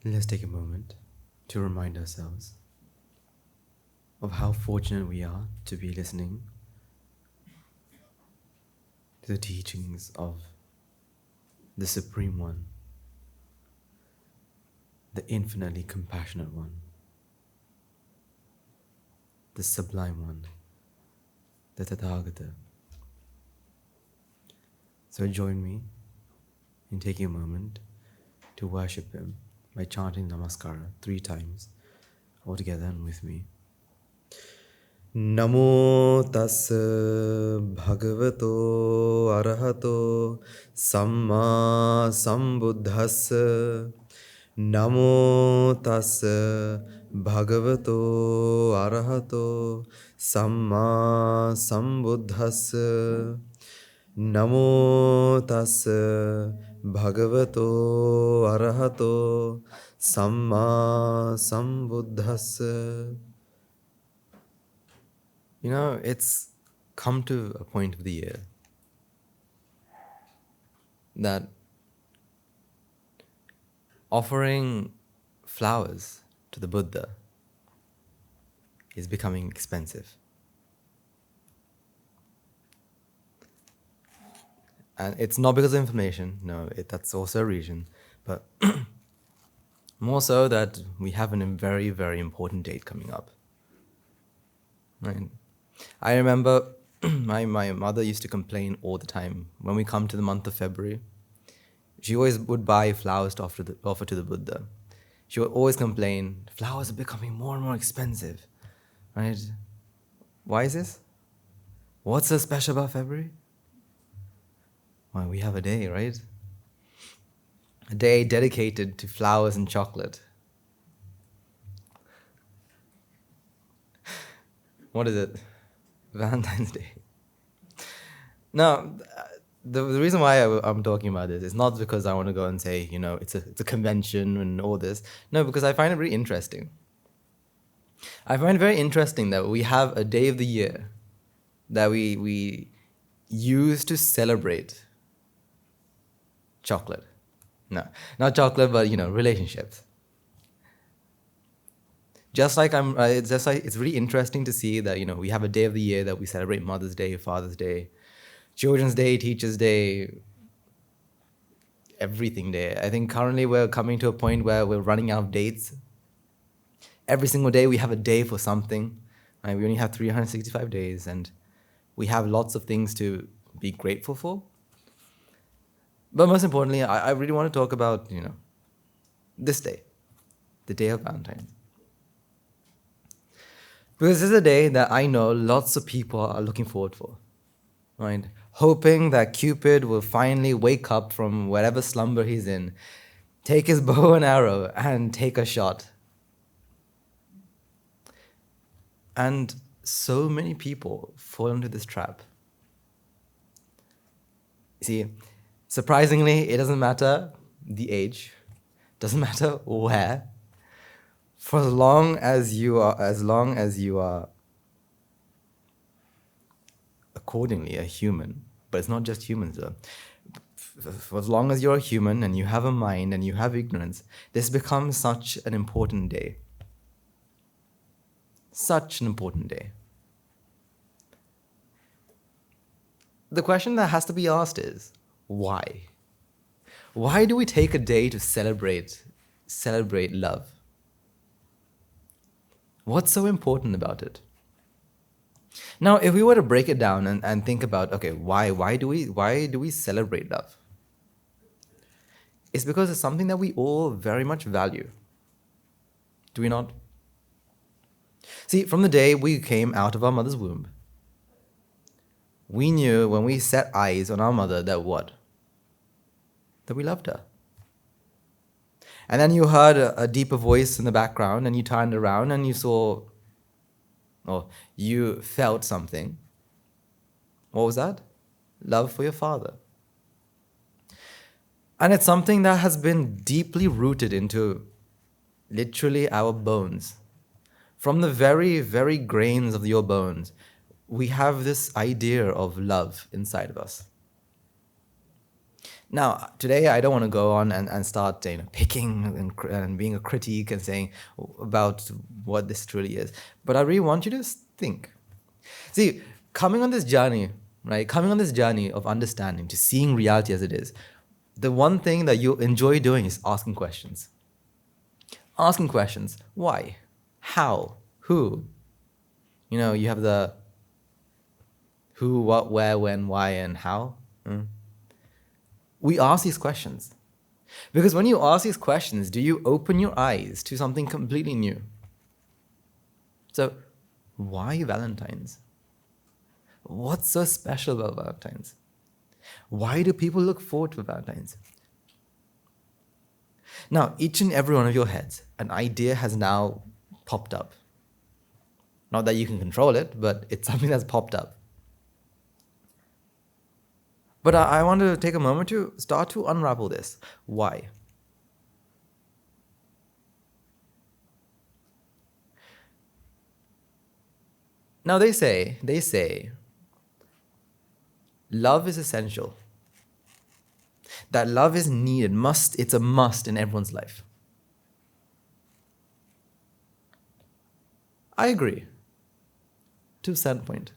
Let's take a moment to remind ourselves of how fortunate we are to be listening to the teachings of the Supreme One, the infinitely compassionate One, the Sublime One, the Tathagata. So join me in taking a moment to worship Him by chanting Namaskara 3 times, all together and with me. Namo tassa bhagavato arahato samma sambuddhassa. Namo tassa bhagavato arahato samma sambuddhassa. Namo tassa bhagavato arahato samma sambuddhassa. You know, it's come to a point of the year that offering flowers to the Buddha is becoming expensive. And it's not because of information, no, that's also a reason, but more so that we have a very, very important date coming up. Right? I remember my mother used to complain all the time when we come to the month of February. She always would buy flowers to offer to the Buddha. She would always complain, flowers are becoming more and more expensive. Right? Why is this? What's so special about February? Well, we have a day, right? A day dedicated to flowers and chocolate. What is it? Valentine's Day. Now, the reason why I'm talking about this is not because I want to go and say, you know, it's a convention and all this. No, because I find it really interesting. I find it very interesting that we have a day of the year that we use to celebrate chocolate. No, not chocolate, but, you know, relationships. Just like it's really interesting to see that, you know, we have a day of the year that we celebrate Mother's Day, Father's Day, Children's Day, Teacher's Day, everything day. I think currently we're coming to a point where we're running out of dates. Every single day we have a day for something. Right? We only have 365 days, and we have lots of things to be grateful for. But most importantly, I really want to talk about, you know, this day, the day of Valentine. Because this is a day that I know lots of people are looking forward for, right? Hoping that Cupid will finally wake up from whatever slumber he's in, take his bow and arrow, and take a shot. And so many people fall into this trap. You see, surprisingly, it doesn't matter the age, doesn't matter where. For as long as you are accordingly a human, but it's not just humans though. For as long as you're a human and you have a mind and you have ignorance, this becomes such an important day. Such an important day. The question that has to be asked is, why? Why do we take a day to celebrate love? What's so important about it? Now, if we were to break it down and think about, okay, why do we celebrate love? It's because it's something that we all very much value. Do we not? See, from the day we came out of our mother's womb, we knew when we set eyes on our mother that what? That we loved her. And then you heard a deeper voice in the background, and you turned around and you saw, or you felt something. What was that? Love for your father. And it's something that has been deeply rooted into literally our bones. From the very, very grains of your bones, we have this idea of love inside of us. Now, today I don't want to go on and start picking and being a critique and saying about what this truly is. But I really want you to think. See, coming on this journey, right? Coming on this journey of understanding, to seeing reality as it is, the one thing that you enjoy doing is asking questions. Asking questions. Why? How? Who? You have the who, what, where, when, why, and how. We ask these questions. Because when you ask these questions, do you open your eyes to something completely new? So, why Valentine's? What's so special about Valentine's? Why do people look forward to Valentine's? Now, each and every one of your heads, an idea has now popped up. Not that you can control it, but it's something that's popped up. But I want to take a moment to start to unravel this. Why? Now they say, love is essential. That love is needed, it's a must in everyone's life. I agree, to a certain point.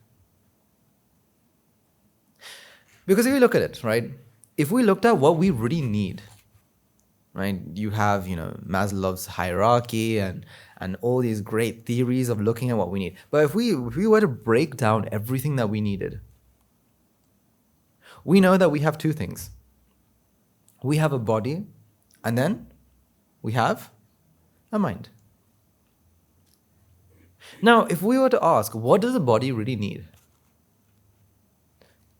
Because if you look at it, right, if we looked at what we really need, right, you have, Maslow's hierarchy and all these great theories of looking at what we need. But if we were to break down everything that we needed, we know that we have two things. We have a body, and then we have a mind. Now, if we were to ask, what does a body really need?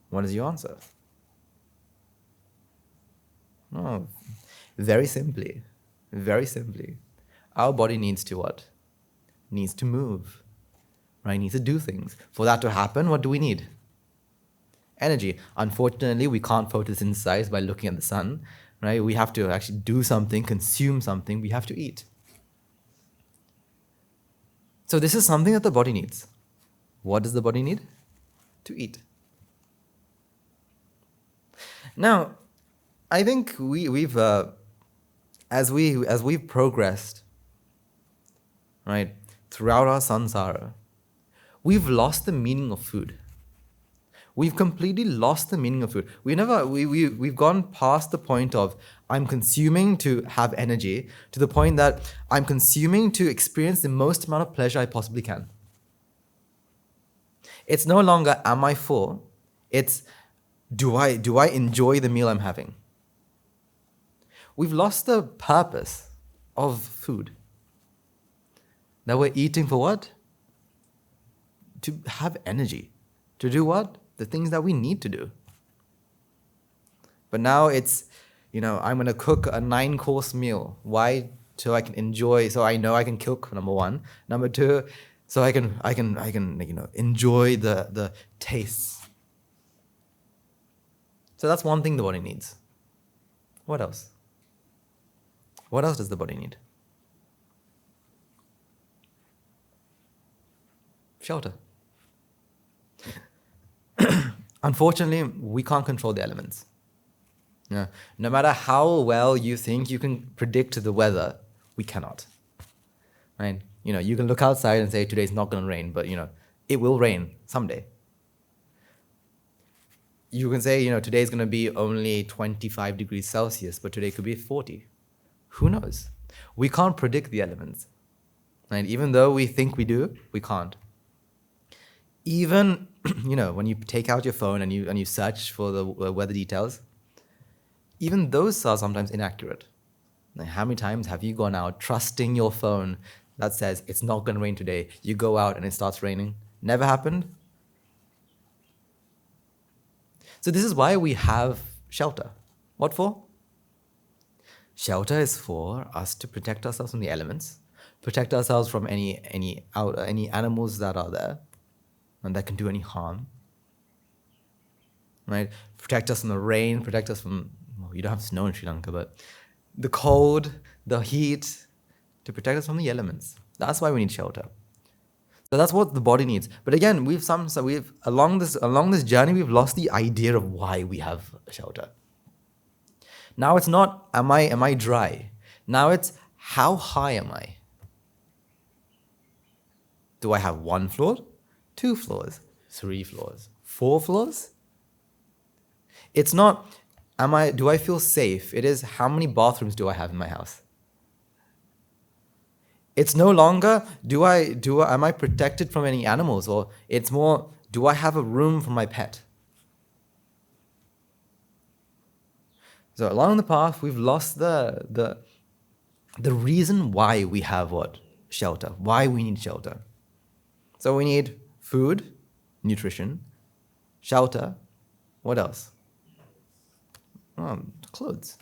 What is your answer? Oh, very simply, our body needs to what? Needs to move, right? Needs to do things. For that to happen, what do we need? Energy. Unfortunately, we can't photosynthesize by looking at the sun, right? We have to actually do something, consume something, we have to eat. So this is something that the body needs. What does the body need? To eat. Now, I think we've as we've progressed, right, throughout our samsara, we've lost the meaning of food. We've completely lost the meaning of food. We've gone past the point of I'm consuming to have energy to the point that I'm consuming to experience the most amount of pleasure I possibly can. It's no longer am I full? It's do I enjoy the meal I'm having? We've lost the purpose of food. That we're eating for what? To have energy. To do what? The things that we need to do. But now it's, I'm going to cook a 9-course meal. Why? So I can enjoy, so I know I can cook, number one. Number two, so I can enjoy the taste. So that's one thing the body needs. What else? What else does the body need? Shelter. Unfortunately, we can't control the elements. No matter how well you think you can predict the weather, we cannot. Right? You can look outside and say today's not going to rain, but it will rain someday. You can say, today's going to be only 25 degrees Celsius, but today could be 40. Who knows? We can't predict the elements. Right? Even though we think we do, we can't. Even, when you take out your phone and you search for the weather details, even those are sometimes inaccurate. Like, how many times have you gone out trusting your phone that says it's not going to rain today? You go out and it starts raining. Never happened? So this is why we have shelter. What for? Shelter is for us to protect ourselves from the elements, protect ourselves from any animals that are there and that can do any harm. Right? Protect us from the rain, protect us from, you don't have snow in Sri Lanka, but the cold, the heat, to protect us from the elements. That's why we need shelter. So that's what the body needs. But again, along this journey, we've lost the idea of why we have shelter. Now it's not, am I dry? Now it's, how high am I? Do I have 1 floor, 2 floors, 3 floors, 4 floors? It's not, do I feel safe? It is, how many bathrooms do I have in my house? It's no longer, am I protected from any animals? Or it's more, do I have a room for my pet? So along the path, we've lost the reason why we have what? Shelter. Why we need shelter. So we need food, nutrition, shelter. What else? Clothes.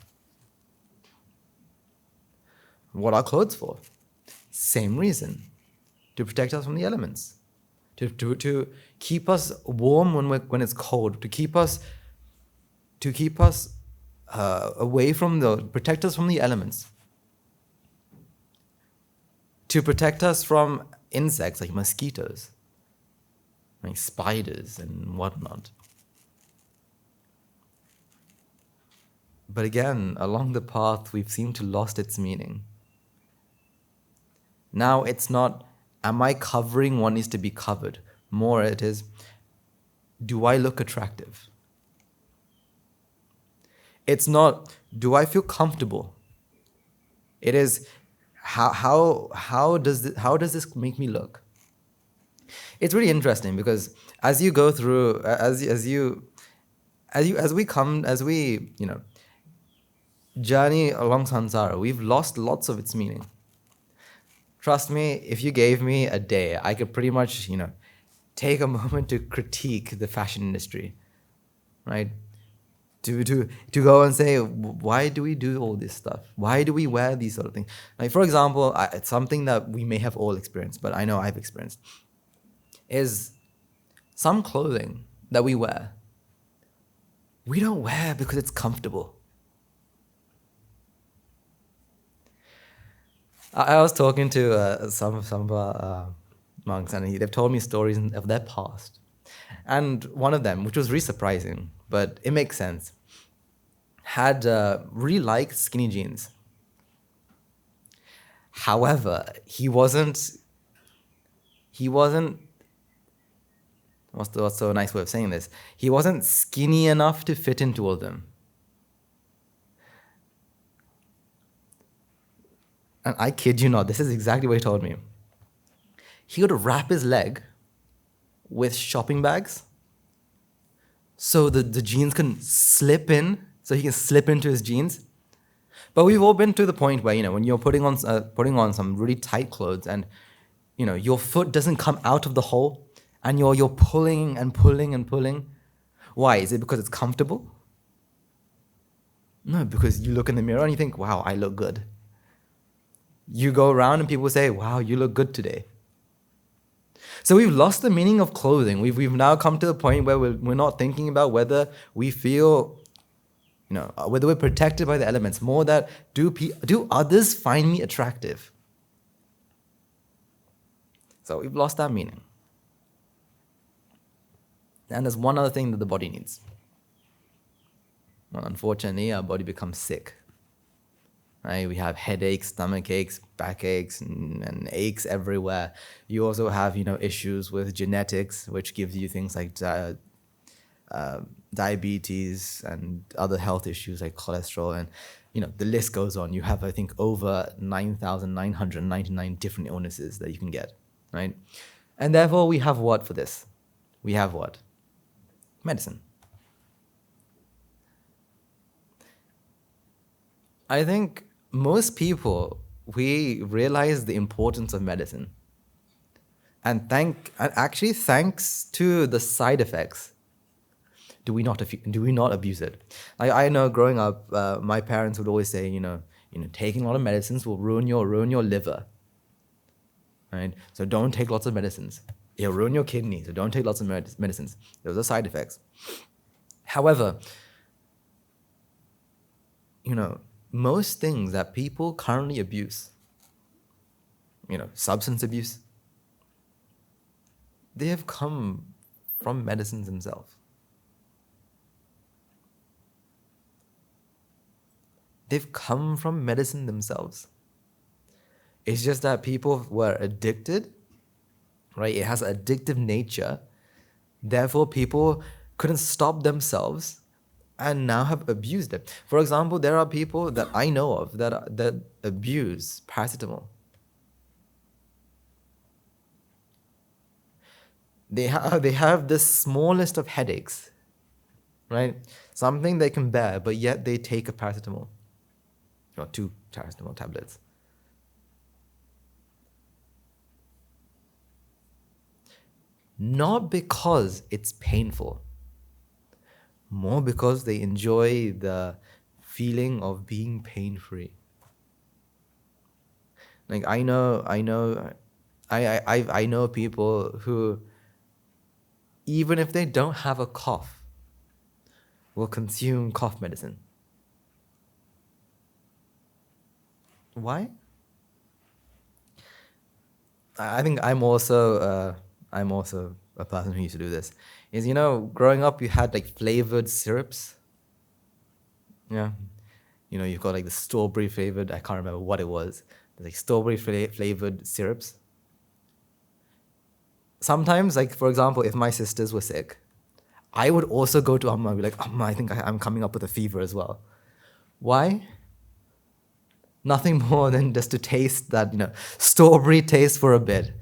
What are clothes for? Same reason. To protect us from the elements. To keep us warm when it's cold. To keep us away from protect us from the elements. To protect us from insects like mosquitoes, like spiders and whatnot. But again, along the path, we've seemed to lost its meaning. Now it's not, am I covering what needs to be covered? More it is, do I look attractive? It's not, do I feel comfortable? It is, how does this make me look? It's really interesting because as you go through, as we journey along samsara, we've lost lots of its meaning. Trust me, if you gave me a day, I could pretty much, take a moment to critique the fashion industry, right? To go and say, why do we do all this stuff? Why do we wear these sort of things? Like, for example, it's something that we may have all experienced, but I know I've experienced, is some clothing that we wear, we don't wear because it's comfortable. I was talking to some of our monks, and they've told me stories of their past. And one of them, which was really surprising, but it makes sense, had really liked skinny jeans. However, he wasn't, what's a nice way of saying this? He wasn't skinny enough to fit into all of them. And I kid you not, this is exactly what he told me. He would wrap his leg with shopping bags so the jeans can slip in, so he can slip into his jeans. But we've all been to the point where, when you're putting on some really tight clothes and, your foot doesn't come out of the hole and you're pulling and pulling and pulling. Why? Is it because it's comfortable? No, because you look in the mirror and you think, wow, I look good. You go around and people say, wow, you look good today. So we've lost the meaning of clothing. We've now come to the point where we're not thinking about whether we feel, whether we're protected by the elements. More that, do others find me attractive? So we've lost that meaning. And there's one other thing that the body needs. Well, unfortunately, our body becomes sick. Right? We have headaches, stomach aches, backaches, and aches everywhere. You also have, issues with genetics, which gives you things like diabetes and other health issues like cholesterol, and the list goes on. You have, I think, over 9,999 different illnesses that you can get, right? And therefore, we have what for this? We have what? Medicine. I think most people, we realize the importance of medicine. And actually thanks to the side effects, do we not abuse it? I know growing up, my parents would always say, taking a lot of medicines will ruin your liver. Right? So don't take lots of medicines. It'll ruin your kidney, so don't take lots of medicines. Those are side effects. However, most things that people currently abuse, substance abuse, they have come from medicines themselves. They've come from medicine themselves. It's just that people were addicted, right? It has an addictive nature. Therefore, people couldn't stop themselves and now have abused it. For example, there are people that I know of that abuse paracetamol. They have the smallest of headaches, right? Something they can bear, but yet they take a paracetamol or 2 paracetamol tablets. Not because it's painful, more because they enjoy the feeling of being pain-free. Like I know people who, even if they don't have a cough, will consume cough medicine. Why? I think I'm also a person who used to do this. Is, growing up you had like flavored syrups. Yeah. You've got like the strawberry flavored, I can't remember what it was. There's like strawberry flavored syrups. Sometimes, like for example, if my sisters were sick, I would also go to Amma and be like, Amma, I think I'm coming up with a fever as well. Why? Nothing more than just to taste that, strawberry taste for a bit.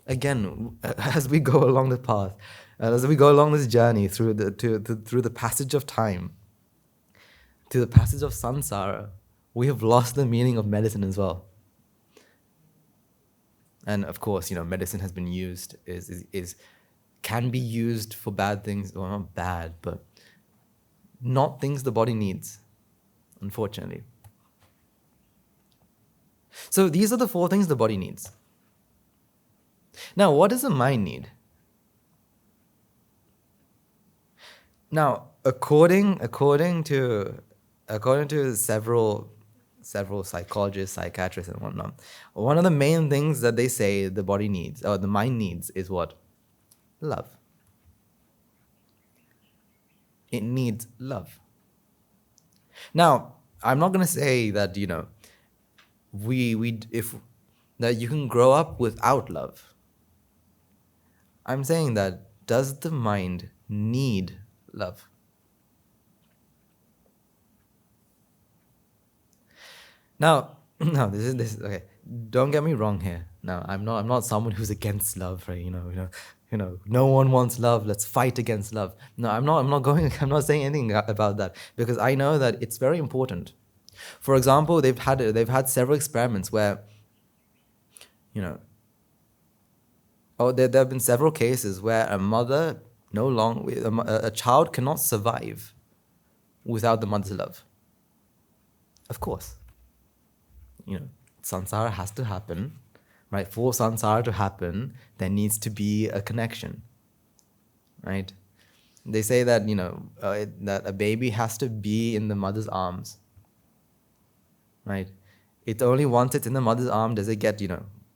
Again, as we go along the path, as we go along this journey through the passage of time, to the passage of samsara, we have lost the meaning of medicine as well. And of course, medicine has been used, can be used for bad things, or not bad, but not things the body needs, unfortunately. So these are the 4 things the body needs. Now, what does the mind need? Now, according to several psychologists, psychiatrists, and whatnot, one of the main things that they say the body needs, or the mind needs, is what? Love. It needs love. Now, I'm not going to say that, that you can grow up without love. I'm saying that, does the mind need love? Now, no, this is okay. Don't get me wrong here. Now, I'm not someone who's against love, right? No one wants love. Let's fight against love. No, I'm not saying anything about that, because I know that it's very important. For example, they've had several experiments where, there have been several cases where a mother a child cannot survive without the mother's love. Of course. Samsara has to happen, right? For samsara to happen, there needs to be a connection, right? They say that, that a baby has to be in the mother's arms, right? It's only once it's in the mother's arm does it get,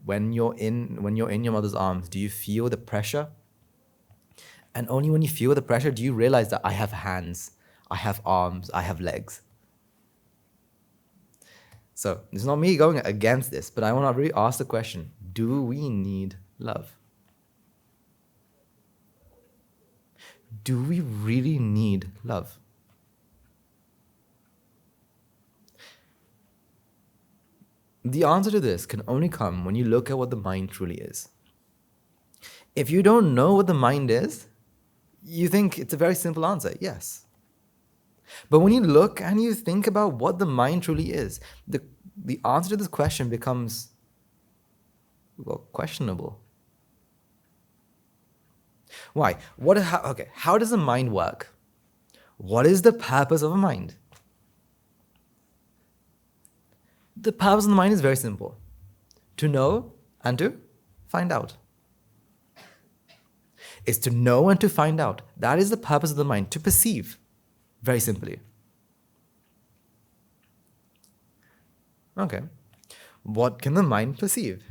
when you're in your mother's arms, do you feel the pressure? And only when you feel the pressure do you realize that I have hands, I have arms, I have legs. So it's not me going against this, but I want to really ask the question, do we need love? Do we really need love? The answer to this can only come when you look at what the mind truly is. If you don't know what the mind is, you think it's a very simple answer, yes. But when you look and you think about what the mind truly is, the answer to this question becomes, questionable. Why? How does the mind work? What is the purpose of a mind? The purpose of the mind is very simple. To know and to find out. It's to know and to find out. That is the purpose of the mind, to perceive. Very simply. Okay. What can the mind perceive?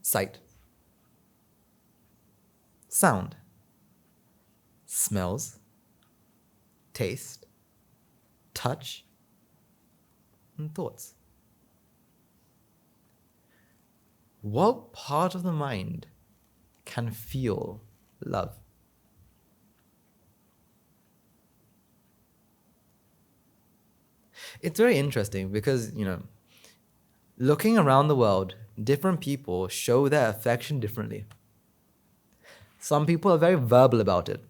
Sight. Sound. smells, taste, touch, and thoughts. What part of the mind can feel love? It's very interesting because, looking around the world, different people show their affection differently. Some people are very verbal about it,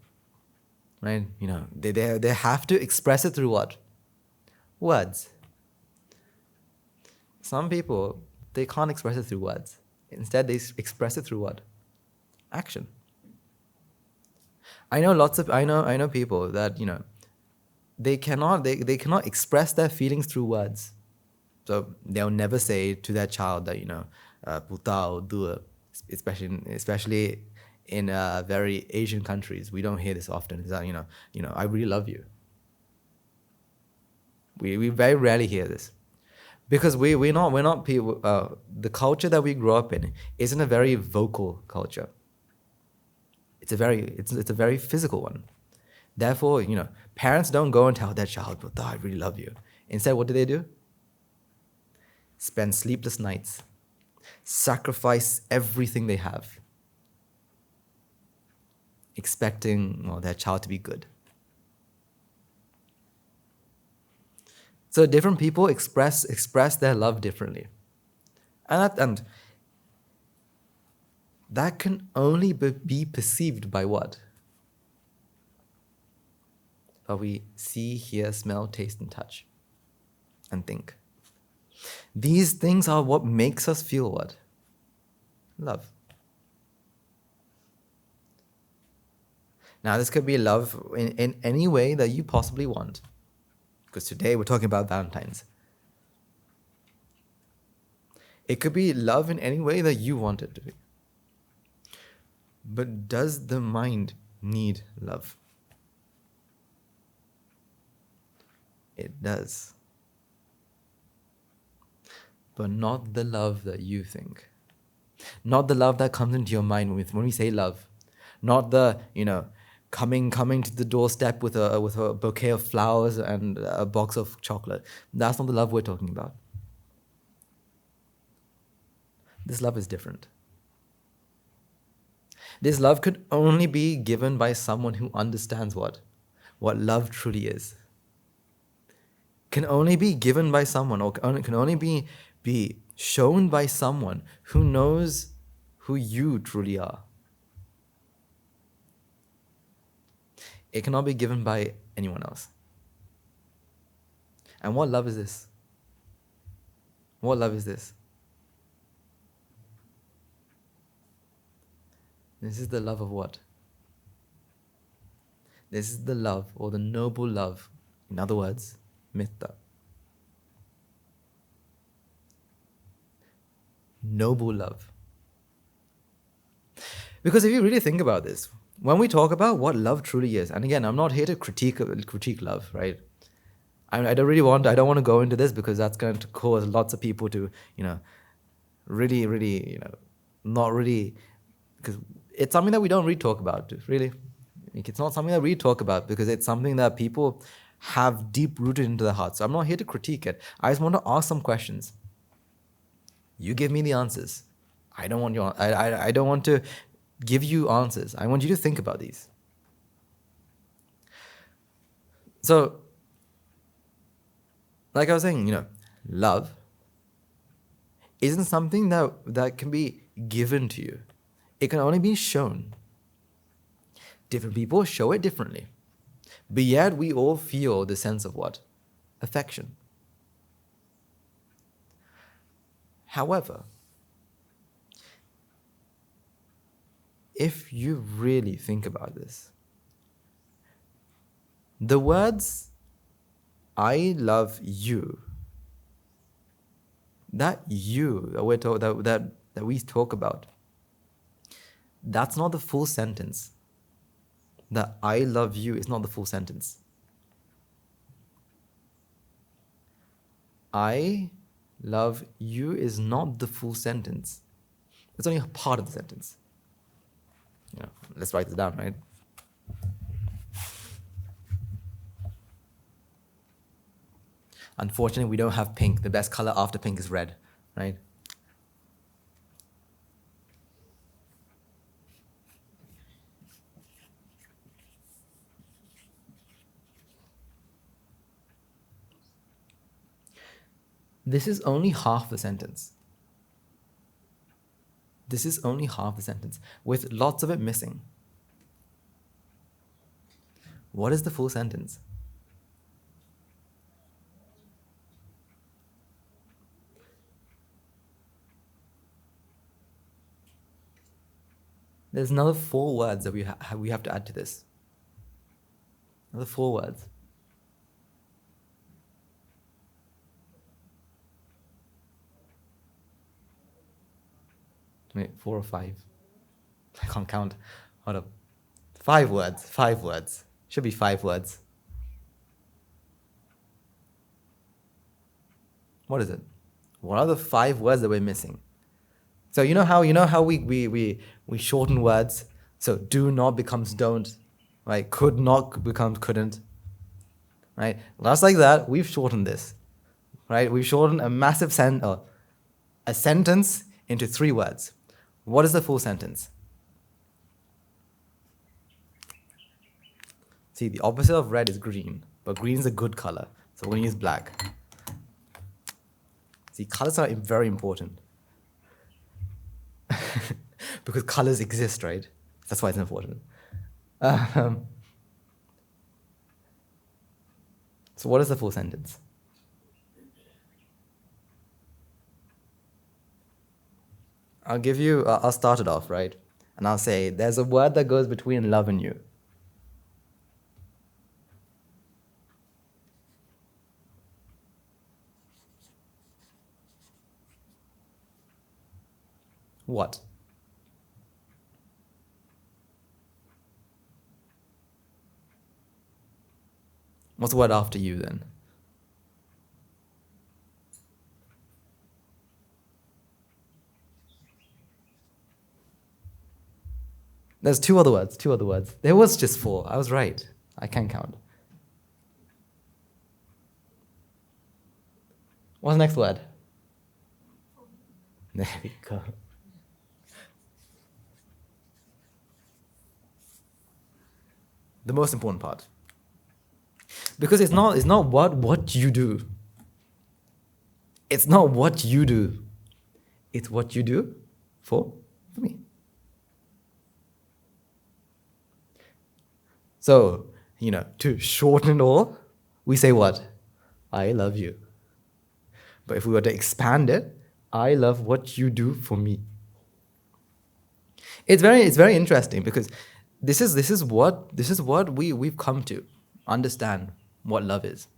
right? They have to express it through what? Words. Some people, they can't express it through words. Instead, they express it through what? Action. I know people that, they cannot express their feelings through words. So they'll never say to their child that, puta or dua, especially in very Asian countries. We don't hear this often. Is that, I really love you. We very rarely hear this. Because we're not people. The culture that we grew up in isn't a very vocal culture. It's a very physical one. Therefore, parents don't go and tell their child, "But I really love you." Instead, what do? Spend sleepless nights, sacrifice everything they have, expecting their child to be good. So different people express their love differently. And that can only be perceived by what? But we see, hear, smell, taste, and touch, and think. These things are what makes us feel what? Love. Now, this could be love in any way that you possibly want. Because today we're talking about Valentine's. It could be love in any way that you want it to be. But does the mind need love? It does. But not the love that you think. Not the love that comes into your mind when we say love. Not the, coming to the doorstep with a bouquet of flowers and a box of chocolate. That's not the love we're talking about. This love is different. This love could only be given by someone who understands what love truly is. Can only be given by someone, or can only be shown by someone who knows who you truly are. It cannot be given by anyone else. And what love is this? What love is this? This is the love of what? This is the love, or the noble love. In other words, metta. Noble love. Because if you really think about this, when we talk about what love truly is, and again, I'm not here to critique love, right? I don't want to go into this because that's going to cause lots of people to, really, not really, because it's something that we don't really talk about, really. It's not something that we talk about because it's something that people have deep rooted into their hearts. So I'm not here to critique it. I just want to ask some questions. You give me the answers. I don't want to give you answers. I want you to think about these. So, like I was saying, love isn't something that can be given to you. It can only be shown. Different people show it differently. But yet we all feel the sense of what? Affection. However, if you really think about this, the words, I love you, that you that we talk about, that's not the full sentence. That I love you is not the full sentence. I love you is not the full sentence. It's only a part of the sentence. Let's write this down, right? Unfortunately, we don't have pink. The best color after pink is red, right? This is only half the sentence. This is only half the sentence, with lots of it missing. What is the full sentence? There's another 4 words that we have to add to this. Another 4 words. Wait, 4 or 5? I can't count. Hold up. 5 words. 5 words. Should be 5 words. What is it? What are the 5 words that we're missing? So you know how we shorten words? So do not becomes don't, right? Could not becomes couldn't, right? Just like that, we've shortened this, right? We've shortened a massive a sentence into 3 words. What is the full sentence? See, the opposite of red is green, but green is a good color, so we're going to use black. See, colors are very important. Because colors exist, right? That's why it's important. So what is the full sentence? I'll start it off, right? And I'll say, there's a word that goes between love and you. What? What's the word after you then? There's 2 other words. There was just 4. I was right. I can count. What's the next word? There we go. The most important part. Because it's not what you do. It's not what you do. It's what you do for me. So, to shorten it all, we say what? I love you. But if we were to expand it, I love what you do for me. It's very interesting because this is what we've come to understand what love is.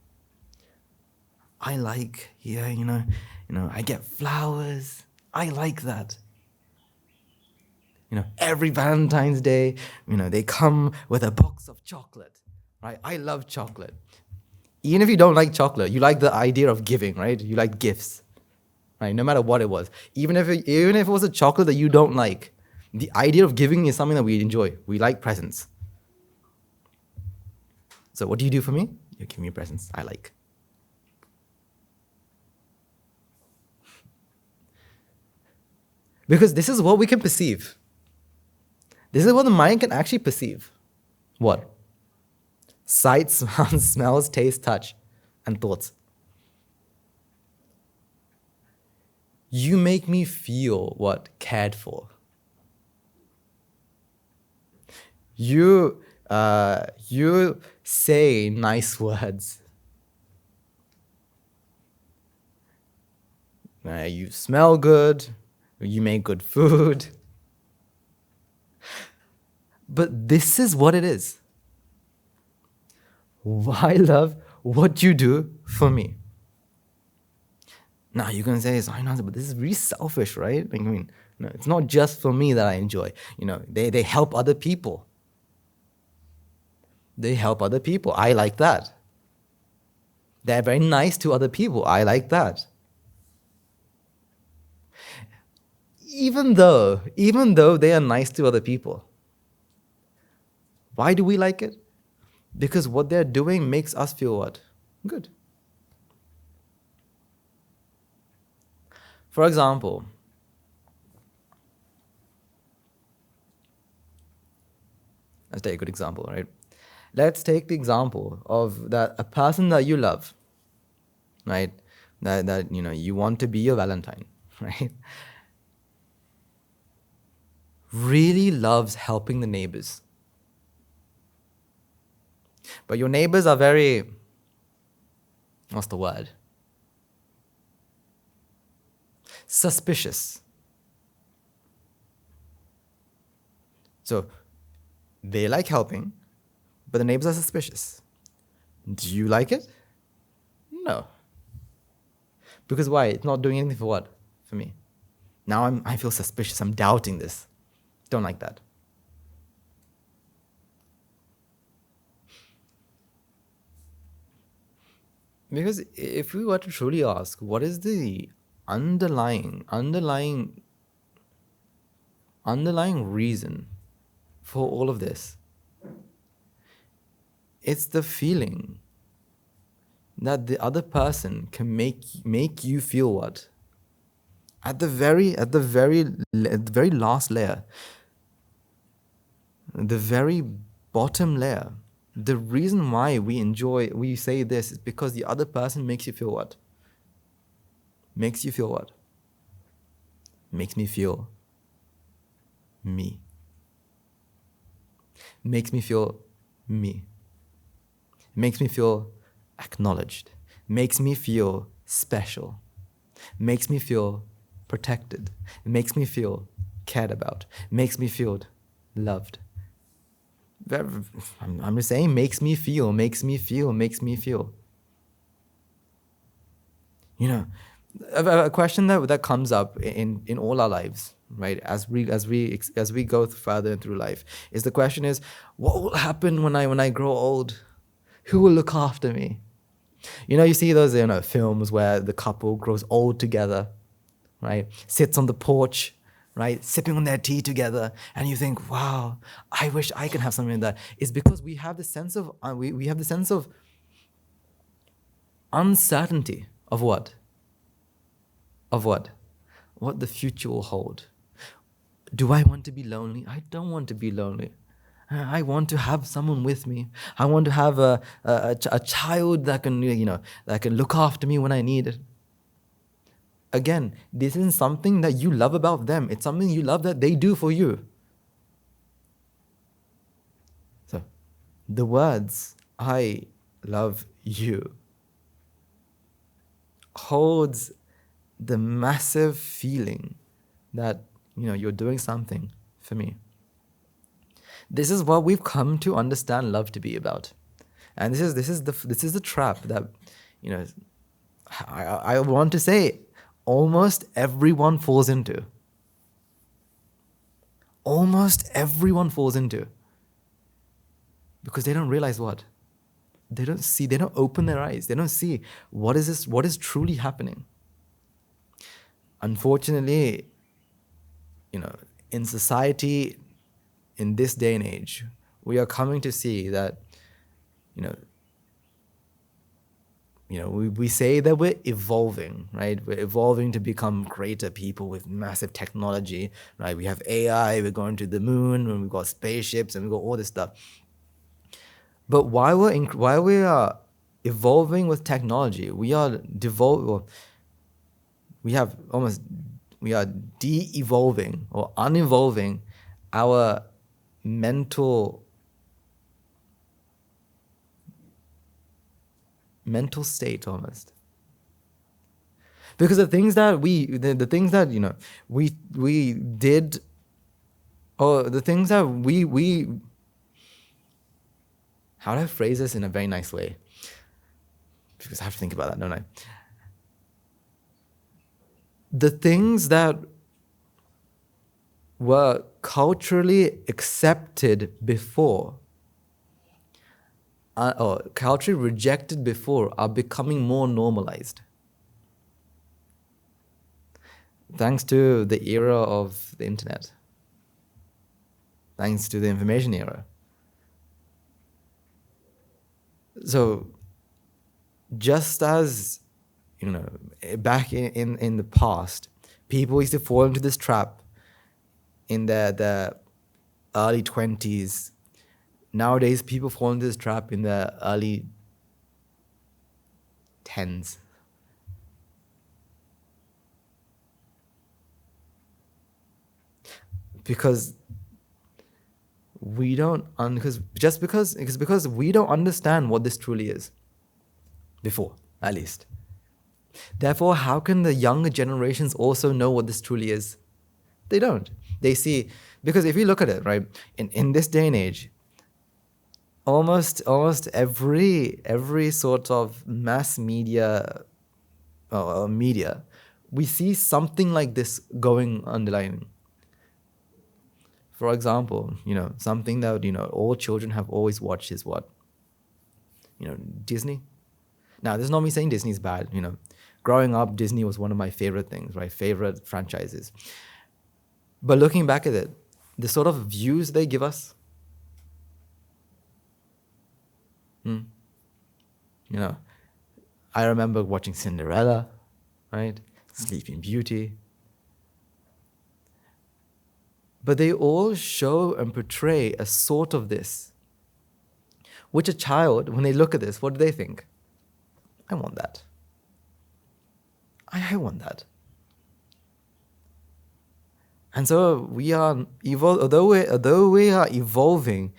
I like, I get flowers. I like that. Every Valentine's Day, they come with a box of chocolate, right? I love chocolate. Even if you don't like chocolate, you like the idea of giving, right? You like gifts, right? No matter what it was. Even if it was a chocolate that you don't like, the idea of giving is something that we enjoy. We like presents. So what do you do for me? You give me presents I like. Because this is what we can perceive. This is what the mind can actually perceive. What? Sight, sounds, smells, taste, touch, and thoughts. You make me feel what? Cared for. You say nice words. You smell good. You make good food. But this is what it is. I love what you do for me. Now you're going to say, but this is really selfish, right? I mean, it's not just for me that I enjoy. They help other people. They help other people. I like that. They're very nice to other people. I like that. Even though they are nice to other people. Why do we like it? Because what they're doing makes us feel what? Good. For example, let's take a good example, right? Let's take the example of that a person that you love, right? That you want to be your Valentine, right? Really loves helping the neighbors. But your neighbors are very, what's the word? Suspicious. So they like helping, but the neighbors are suspicious. Do you like it? No. Because why? It's not doing anything for what? For me. Now I feel suspicious. I'm doubting this. Don't like that. Because if we were to truly ask, what is the underlying reason for all of this? It's the feeling that the other person can make you feel what? At the very last layer, the very bottom layer, the reason why we say this is because the other person makes you feel what? Makes you feel what? Makes me feel me. Makes me feel me. Makes me feel acknowledged. Makes me feel special. Makes me feel protected. It makes me feel cared about. Makes me feel loved. I'm just saying, makes me feel. A question that comes up in all our lives, right? As we go further through life, is the question is, what will happen when I grow old? Who will look after me? You see those films where the couple grows old together, right? Sits on the porch, right? Sipping on their tea together, and you think, wow, I wish I could have something like that. It's because we have the sense of we have the sense of uncertainty of what? Of what? What the future will hold. Do I want to be lonely? I don't want to be lonely. I want to have someone with me. I want to have a child that can look after me when I need it. Again, this isn't something that you love about them. It's something you love that they do for you. So, the words "I love you" holds the massive feeling that you're doing something for me. This is what we've come to understand love to be about, and this is the trap that I want to say almost everyone falls into. Almost everyone falls into, because they don't realize what they don't see. They don't open their eyes. They don't see what is truly happening. Unfortunately, in society, in this day and age, we are coming to see that, we say that we're evolving, right? We're evolving to become greater people with massive technology, right? We have AI, we're going to the moon, and we've got spaceships, and we've got all this stuff. But while we are evolving with technology, we are de-evolving or unevolving our mental state almost. Because the things that we did, or the things that we how do I phrase this in a very nice way? Because I have to think about that, don't I? The things that were culturally accepted before, or culturally rejected before, are becoming more normalized. Thanks to the era of the internet. Thanks to the information era. So, just as, back in the past, People used to fall into this trap in their early 20s. Nowadays, people fall into this trap in their early 10s. Because we don't, because we don't understand what this truly is. Before, at least. Therefore, how can the younger generations also know what this truly is? They don't. They see, because if you look at it, right, in this day and age, almost every sort of mass media media, we see something like this going underlying. For example, something that all children have always watched is what? Disney. Now, this is not me saying Disney's bad. Growing up, Disney was one of my favorite things, right? Favorite franchises. But looking back at it, the sort of views they give us, I remember watching Cinderella, right? Sleeping Beauty. But they all show and portray a sort of this, which a child, when they look at this, what do they think? I want that. I want that. And so we are although we are evolving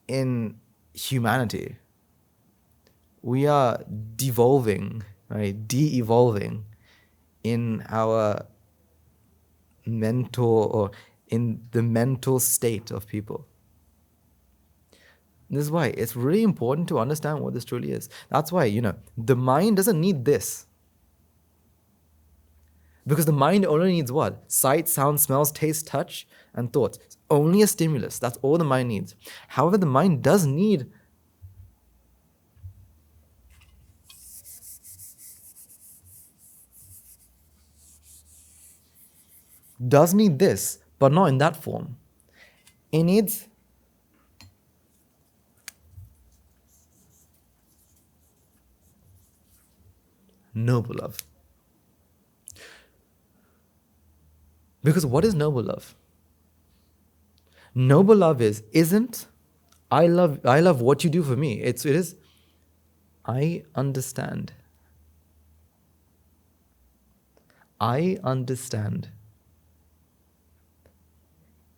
in humanity, we are devolving, right? De-evolving in our mental, or in the mental state of people. This is why it's really important to understand what this truly is. That's why, the mind doesn't need this. Because the mind only needs what? Sight, sound, smells, taste, touch, and thoughts. It's only a stimulus. That's all the mind needs. However, the mind does need this, but not in that form. It needs noble love. Because what is noble love? Noble love isn't I love what you do for me. It is I understand. I understand.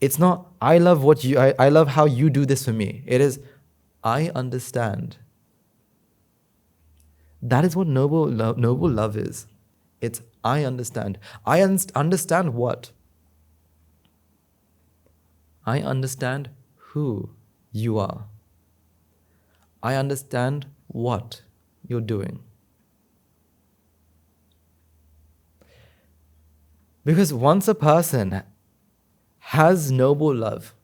It's not I love I love how you do this for me. It is I understand. That is what noble love is. It's I understand. I understand what? I understand who you are. I understand what you're doing. Because once a person has noble love,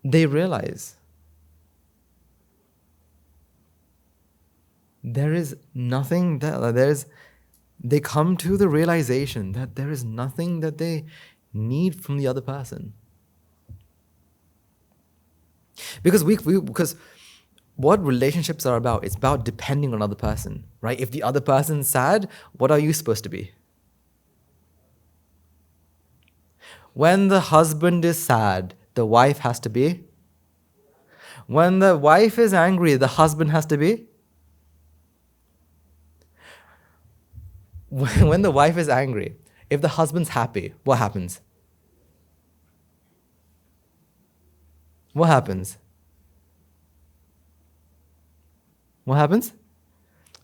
they realize there is nothing they come to the realization that there is nothing that they need from the other person. Because because what relationships are about, it's about depending on another person, right? If the other person's sad, what are you supposed to be? When the husband is sad, the wife has to be? When the wife is angry, the husband has to be? When the wife is angry, if the husband's happy, what happens? What happens? What happens?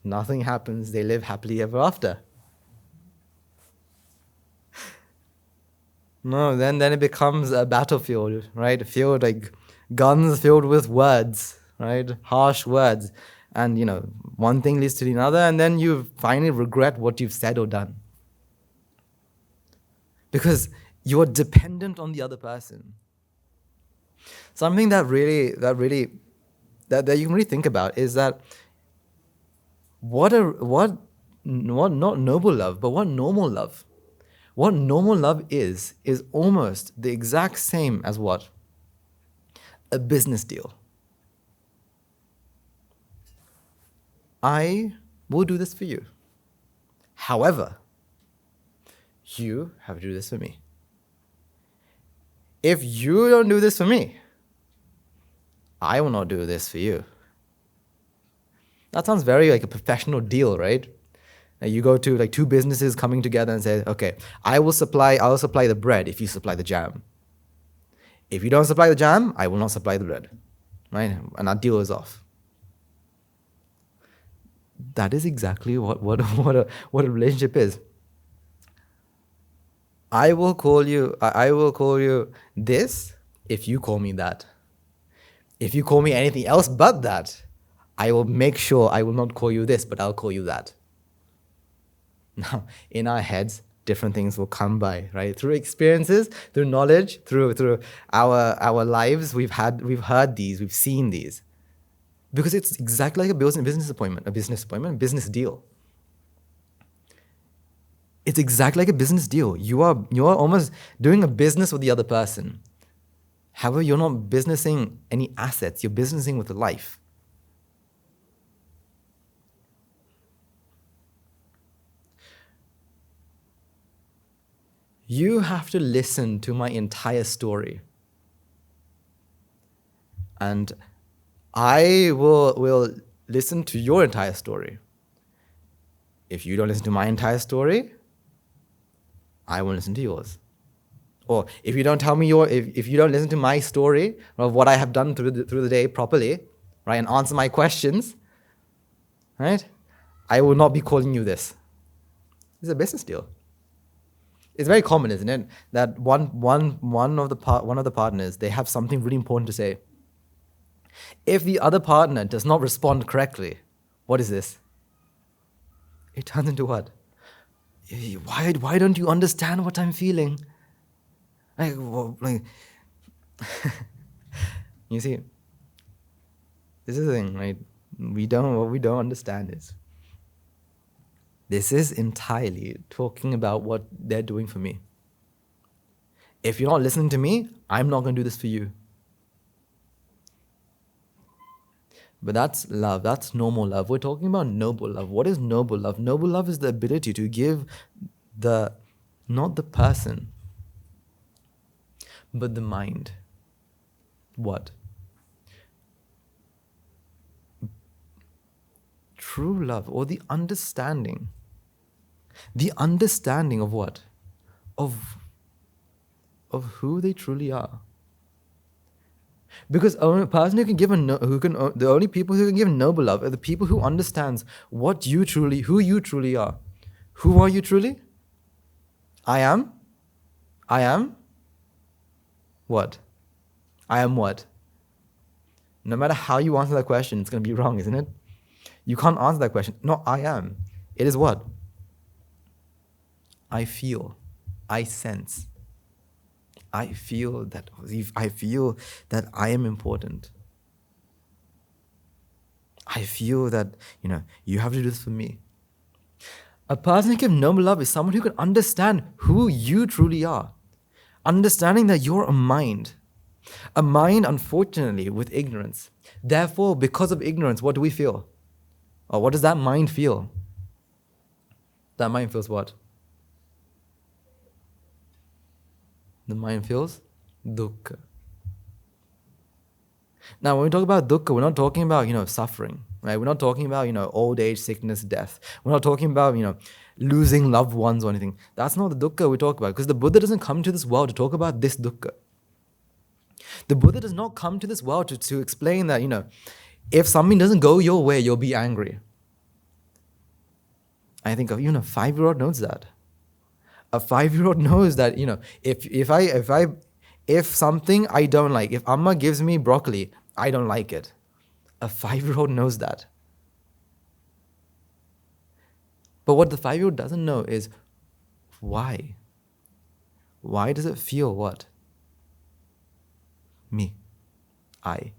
Nothing happens. They live happily ever after. No, then it becomes a battlefield, right? A field like guns filled with words, right? Harsh words. And, one thing leads to another, and then you finally regret what you've said or done. Because you're dependent on the other person. Something that you can really think about is that not noble love, but what normal love. What normal love is almost the exact same as what? A business deal. I will do this for you. However, you have to do this for me. If you don't do this for me, I will not do this for you. That sounds very like a professional deal, right? You go to like two businesses coming together and say, okay, I'll supply the bread if you supply the jam. If you don't supply the jam, I will not supply the bread. Right? And that deal is off. That is exactly what a relationship is. I will call you this if you call me that. If you call me anything else but that, I will make sure I will not call you this, but I'll call you that. Now, in our heads, different things will come by, right? Through experiences, through knowledge, through our lives, we've heard these, we've seen these. Because it's exactly like a business business deal. It's exactly like a business deal. You are almost doing a business with the other person. However, you're not businessing any assets, you're businessing with life. You have to listen to my entire story. And I will listen to your entire story. If you don't listen to my entire story, I won't listen to yours. Or if you don't tell me if you don't listen to my story of what I have done through the day properly, right, and answer my questions, right, I will not be calling you this. It's a business deal. It's very common, isn't it, that one of the partners, they have something really important to say. If the other partner does not respond correctly, what is this? It turns into what? Why don't you understand what I'm feeling? You see, this is the thing, right? What we don't understand is this is entirely talking about what they're doing for me. If you're not listening to me, I'm not going to do this for you. But that's love. That's normal love. We're talking about noble love. What is noble love? Noble love is the ability to give not the person, but the mind. What? True love, or the understanding. The understanding of what? Of who they truly are. Because the only people who can give noble love are the people who understands who you truly are. Who are you truly? I am what? I am what? No matter how you answer that question, it's going to be wrong, isn't it? You can't answer that question. No, I am. It is what? I feel. I sense. I feel that I am important. I feel that, you have to do this for me. A person who gives noble love is someone who can understand who you truly are. Understanding that you're a mind. A mind, unfortunately, with ignorance. Therefore, because of ignorance, what do we feel? Or what does that mind feel? That mind feels what? The mind feels dukkha. Now, when we talk about dukkha, we're not talking about, suffering, right? We're not talking about, old age, sickness, death. We're not talking about, losing loved ones or anything. That's not the dukkha we talk about, because the Buddha doesn't come to this world to talk about this dukkha. The Buddha does not come to this world to explain that, if something doesn't go your way, you'll be angry. I think of, 5-year-old knows that. A 5-year-old knows that, if something I don't like, if Amma gives me broccoli, I don't like it. A 5-year-old knows that. But what the 5-year-old doesn't know is why. Why does it feel what? Me. I.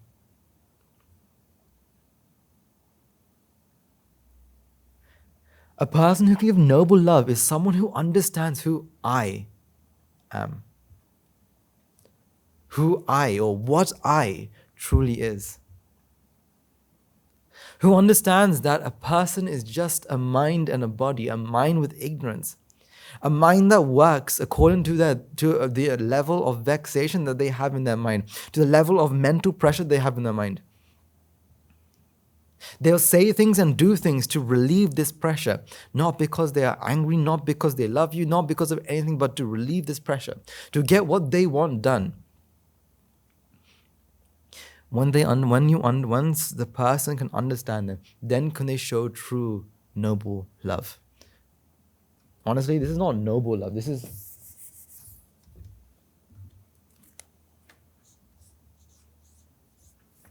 A person who can give noble love is someone who understands who I am. Who I, or what I truly is. who understands that a person is just a mind and a body, a mind with ignorance, a mind that works according to the level of vexation that they have in their mind, to the level of mental pressure they have in their mind. They'll say things and do things to relieve this pressure, not because they are angry, not because they love you, not because of anything, but to relieve this pressure, to get what they want done. Once the person can understand them, then can they show true noble love. Honestly, this is not noble love. This is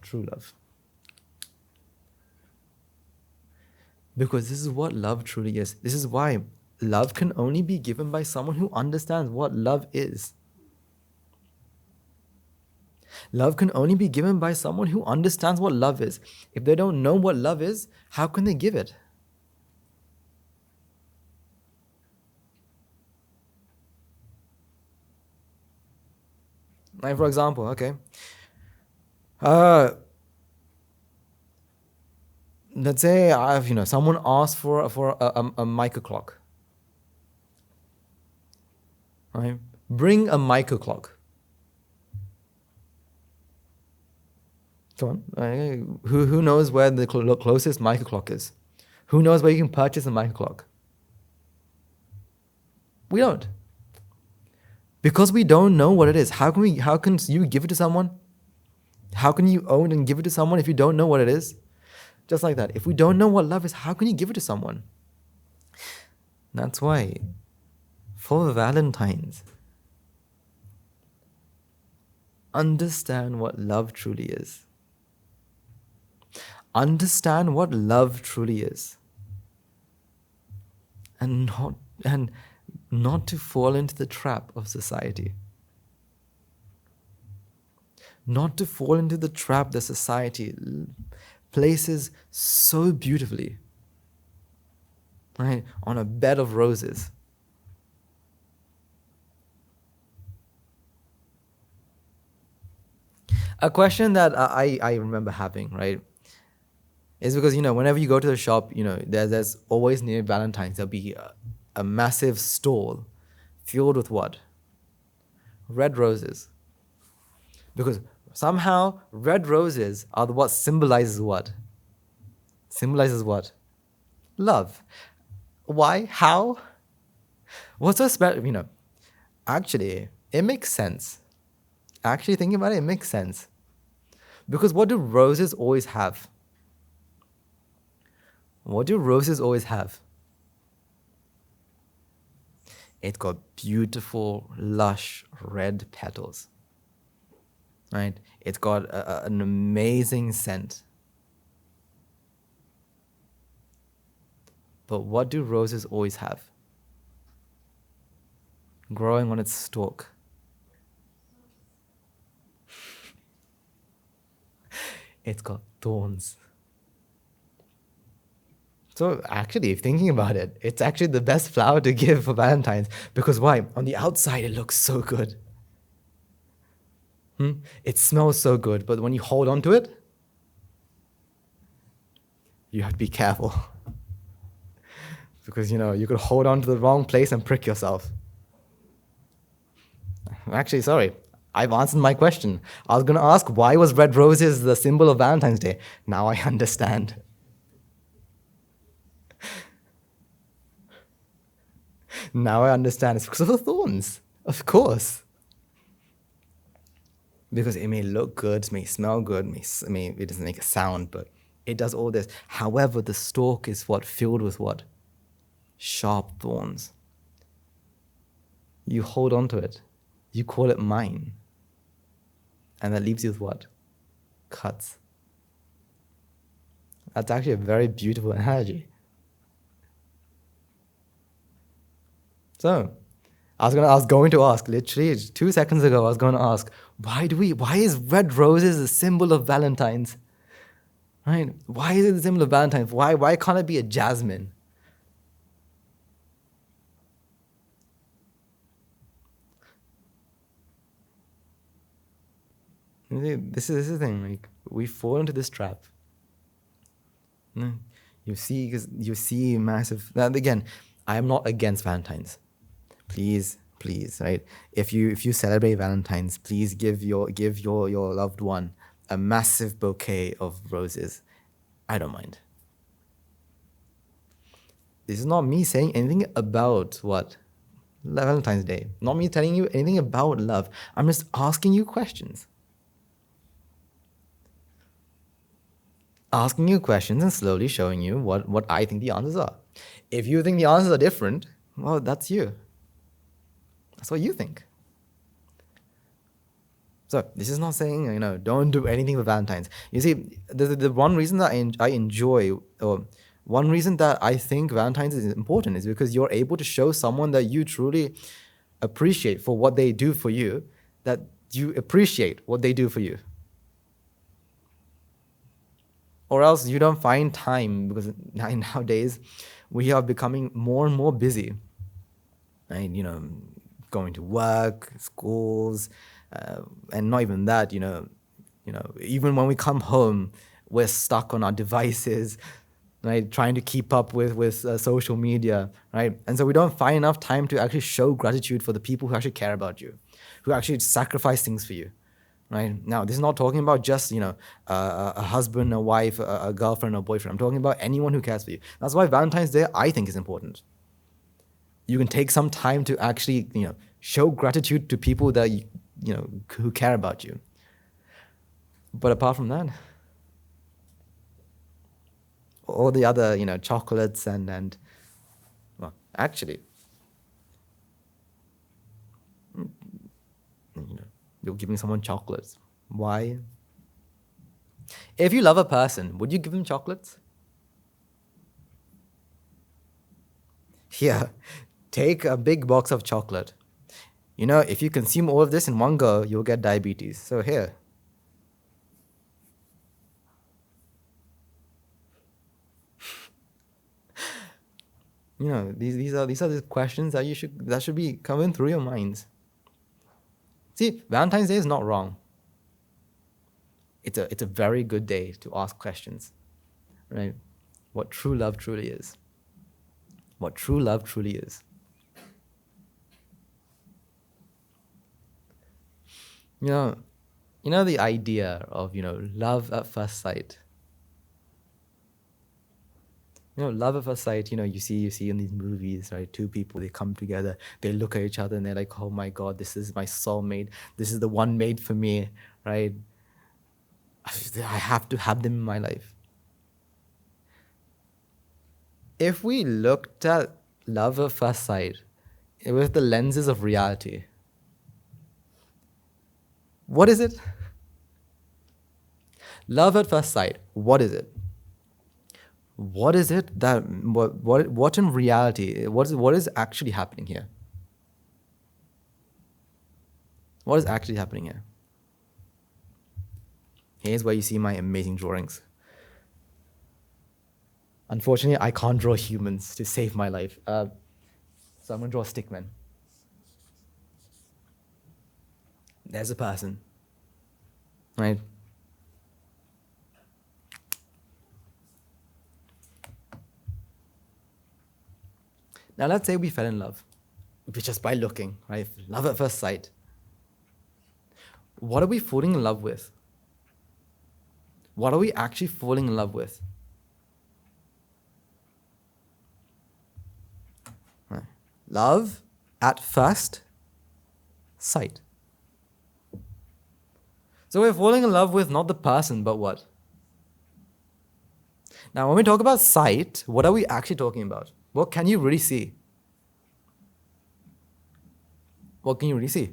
true love. Because this is what love truly is. This is why love can only be given by someone who understands what love is. Love can only be given by someone who understands what love is. If they don't know what love is, how can they give it? Like, for example, okay. Let's say someone asked for a mica clock. Right? Bring a mica clock. Come on. Who knows where the closest mica clock is? Who knows where you can purchase a mica clock? We don't. Because we don't know what it is. How can you give it to someone? How can you own and give it to someone if you don't know what it is? Just like that. If we don't know what love is, how can you give it to someone? That's why, for Valentines, understand what love truly is. Understand what love truly is. And not to fall into the trap of society. Not to fall into the trap that society places so beautifully, right, on a bed of roses. A question that I remember having, right, is because, whenever you go to the shop, there's always near Valentine's, there'll be a massive stall filled with what? Red roses. Because somehow red roses are what symbolizes what? Symbolizes what? Love. Why? How? What's so special? Actually, it makes sense. Actually, thinking about it makes sense. Because what do roses always have? What do roses always have? It's got beautiful, lush, red petals. Right? It's got an amazing scent. But what do roses always have? Growing on its stalk. It's got thorns. So actually, thinking about it, it's actually the best flower to give for Valentine's. Because why? On the outside, it looks so good. It smells so good, but when you hold on to it, you have to be careful. Because, you could hold on to the wrong place and prick yourself. Actually, sorry, I've answered my question. I was going to ask, why was red roses the symbol of Valentine's Day? Now I understand. Now I understand. It's because of the thorns. Of course. Because it may look good, may smell good, it doesn't make a sound, but it does all this. However, the stalk is filled with what? Sharp thorns. You hold on to it. You call it mine. And that leaves you with what? Cuts. That's actually a very beautiful analogy. So, I was going to ask, literally 2 seconds ago, I was going to ask, why is red roses a symbol of Valentine's? Right? Why is it the symbol of Valentine's? Why can't it be a jasmine? This is the thing, we fall into this trap. No. You see massive. Now, again, I am not against Valentine's. Please, please, right? If you celebrate Valentine's, please give your loved one a massive bouquet of roses. I don't mind. This is not me saying anything about what Valentine's Day. Not me telling you anything about love. I'm just asking you questions. Asking you questions and slowly showing you what I think the answers are. If you think the answers are different, well, that's you. That's what you think. So this is not saying, don't do anything for Valentine's. You see, the one reason that I enjoy, or one reason that I think Valentine's is important is because you're able to show someone that you truly appreciate for what they do for you, that you appreciate what they do for you. Or else you don't find time, because nowadays we are becoming more and more busy. Right? Going to work, schools, and not even that, even when we come home, we're stuck on our devices, right? Trying to keep up with social media, right? And so we don't find enough time to actually show gratitude for the people who actually care about you, who actually sacrifice things for you, right? Now, this is not talking about just, a husband, a wife, a girlfriend, or boyfriend. I'm talking about anyone who cares for you. That's why Valentine's Day, I think, is important. You can take some time to actually, show gratitude to people that who care about you. But apart from that, all the other, chocolates and well, actually, you're giving someone chocolates. Why? If you love a person, would you give them chocolates? Here, take a big box of chocolate. If you consume all of this in one go, you'll get diabetes. So here. These are the questions that should be coming through your minds. See, Valentine's Day is not wrong. It's a very good day to ask questions, right? What true love truly is. What true love truly is. The idea of, love at first sight. Love at first sight, you see in these movies, right? Two people, they come together, they look at each other and they're like, oh my God, this is my soulmate. This is the one made for me, right? I have to have them in my life. If we looked at love at first sight with the lenses of reality, what is it? Love at first sight, what is it? What is it that, what in reality, what is actually happening here? What is actually happening here? Here's where you see my amazing drawings. Unfortunately, I can't draw humans to save my life. So I'm going to draw a stickman. There's a person, right? Now let's say we fell in love, just by looking, right? Love at first sight. What are we falling in love with? What are we actually falling in love with? Right. Love at first sight. So we're falling in love with not the person, but what? Now, when we talk about sight, what are we actually talking about? What can you really see? What can you really see?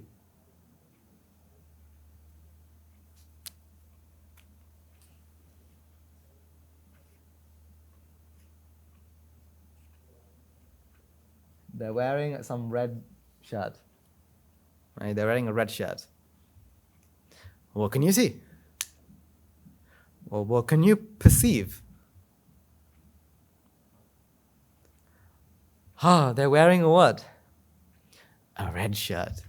They're wearing some red shirt. Right? They're wearing a red shirt. What can you see? Well, what can you perceive? They're wearing a what? A red shirt.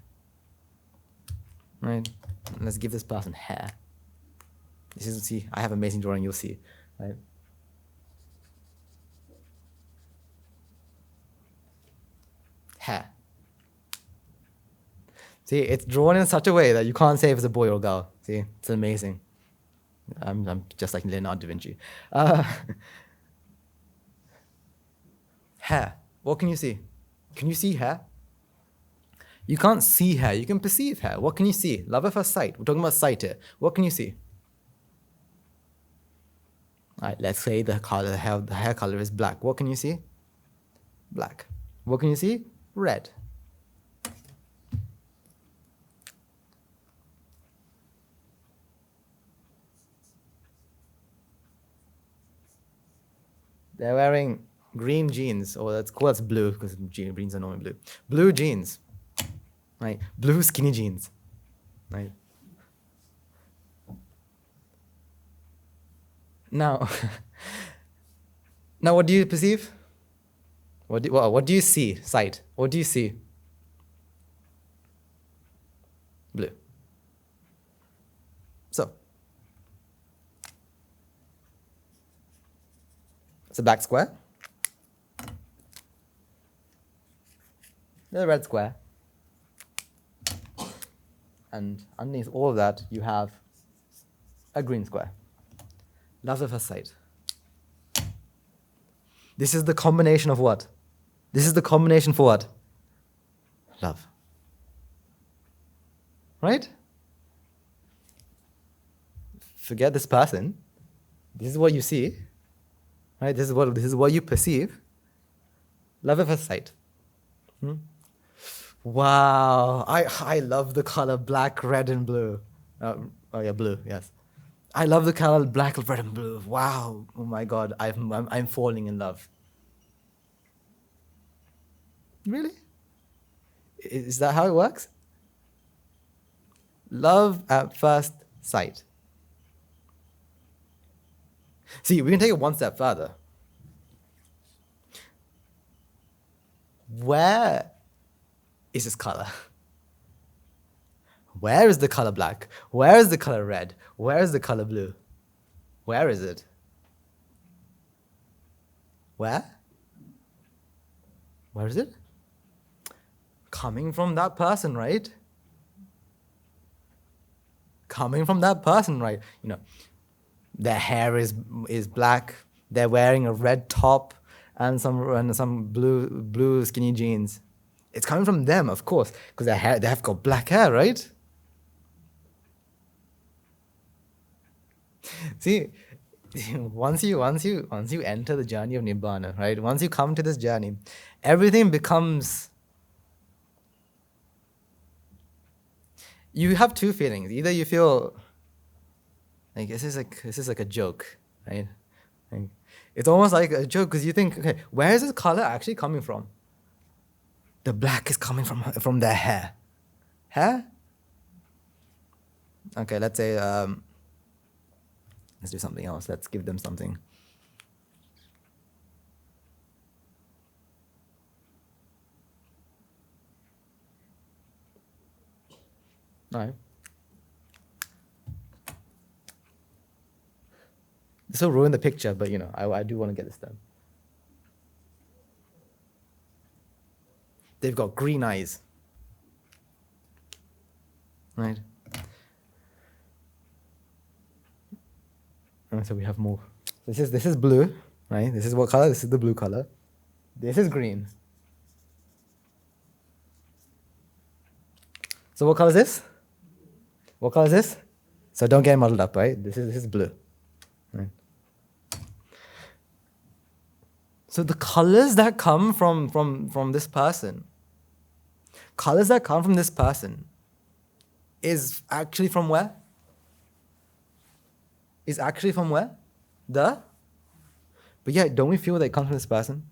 Right? Let's give this person hair. See, I have amazing drawing, you'll see. Right? See, it's drawn in such a way that you can't say if it's a boy or a girl. See, it's amazing. I'm just like Leonardo da Vinci. Hair. What can you see? Can you see hair? You can't see hair. You can perceive hair. What can you see? Love at first sight. We're talking about sight here. What can you see? All right, let's say the hair color is black. What can you see? Black. What can you see? Red. They're wearing green jeans, or that's blue, because jeans are normally blue. Blue jeans, right? Blue skinny jeans, right? Now, now what do you perceive? What do you see? Sight. What do you see? Blue. So, it's a black square. There's a red square. And underneath all of that, you have a green square. Love at first sight. This is the combination of what? This is the combination for what? Love. Right? Forget this person. This is what you see. Right? This is what you perceive. Love at first sight. Wow. I love the color black, red, and blue. Blue, yes. I love the color black, red, and blue. Wow. Oh my God. I'm falling in love. Really? Is that how it works? Love at first sight. See, we can take it one step further. Where is this color? Where is the color black? Where is the color red? Where is the color blue? Where is it? Where? Where is it? Coming from that person, right? Coming from that person, right? You know, their hair is black. They're wearing a red top and some blue skinny jeans. It's coming from them, of course, because they have got black hair, right? See, once you enter the journey of Nibbana, right? Once you come to this journey, everything becomes. You have two feelings. Either you feel like this is like a joke, right? Like, it's almost like a joke because you think, okay, where is this color actually coming from? The black is coming from their hair. Hair? Okay, let's say let's do something else. Let's give them something. All right. This will ruin the picture, but I do want to get this done. They've got green eyes. Right? So we have more. This is blue, right? This is what color? This is the blue color. This is green. So what color is this? What color is this? So don't get muddled up, right? This is blue. Right? So the colors that come from this person, is actually from where? Is actually from where? But yeah, don't we feel that it comes from this person?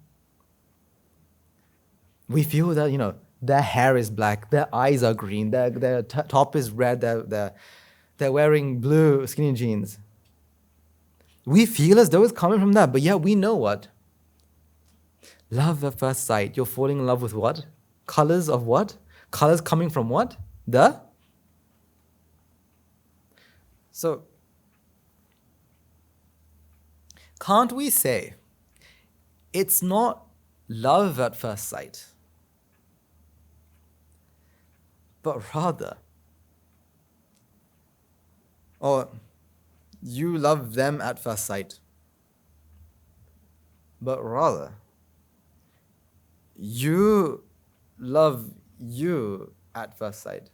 We feel that, their hair is black, their eyes are green, their top is red, they're wearing blue skinny jeans. We feel as though it's coming from that, but yeah, we know what? Love at first sight. You're falling in love with what? Colors of what? Colors coming from what? So, can't we say it's not love at first sight, but rather, or you love them at first sight, but rather, you love you at first sight.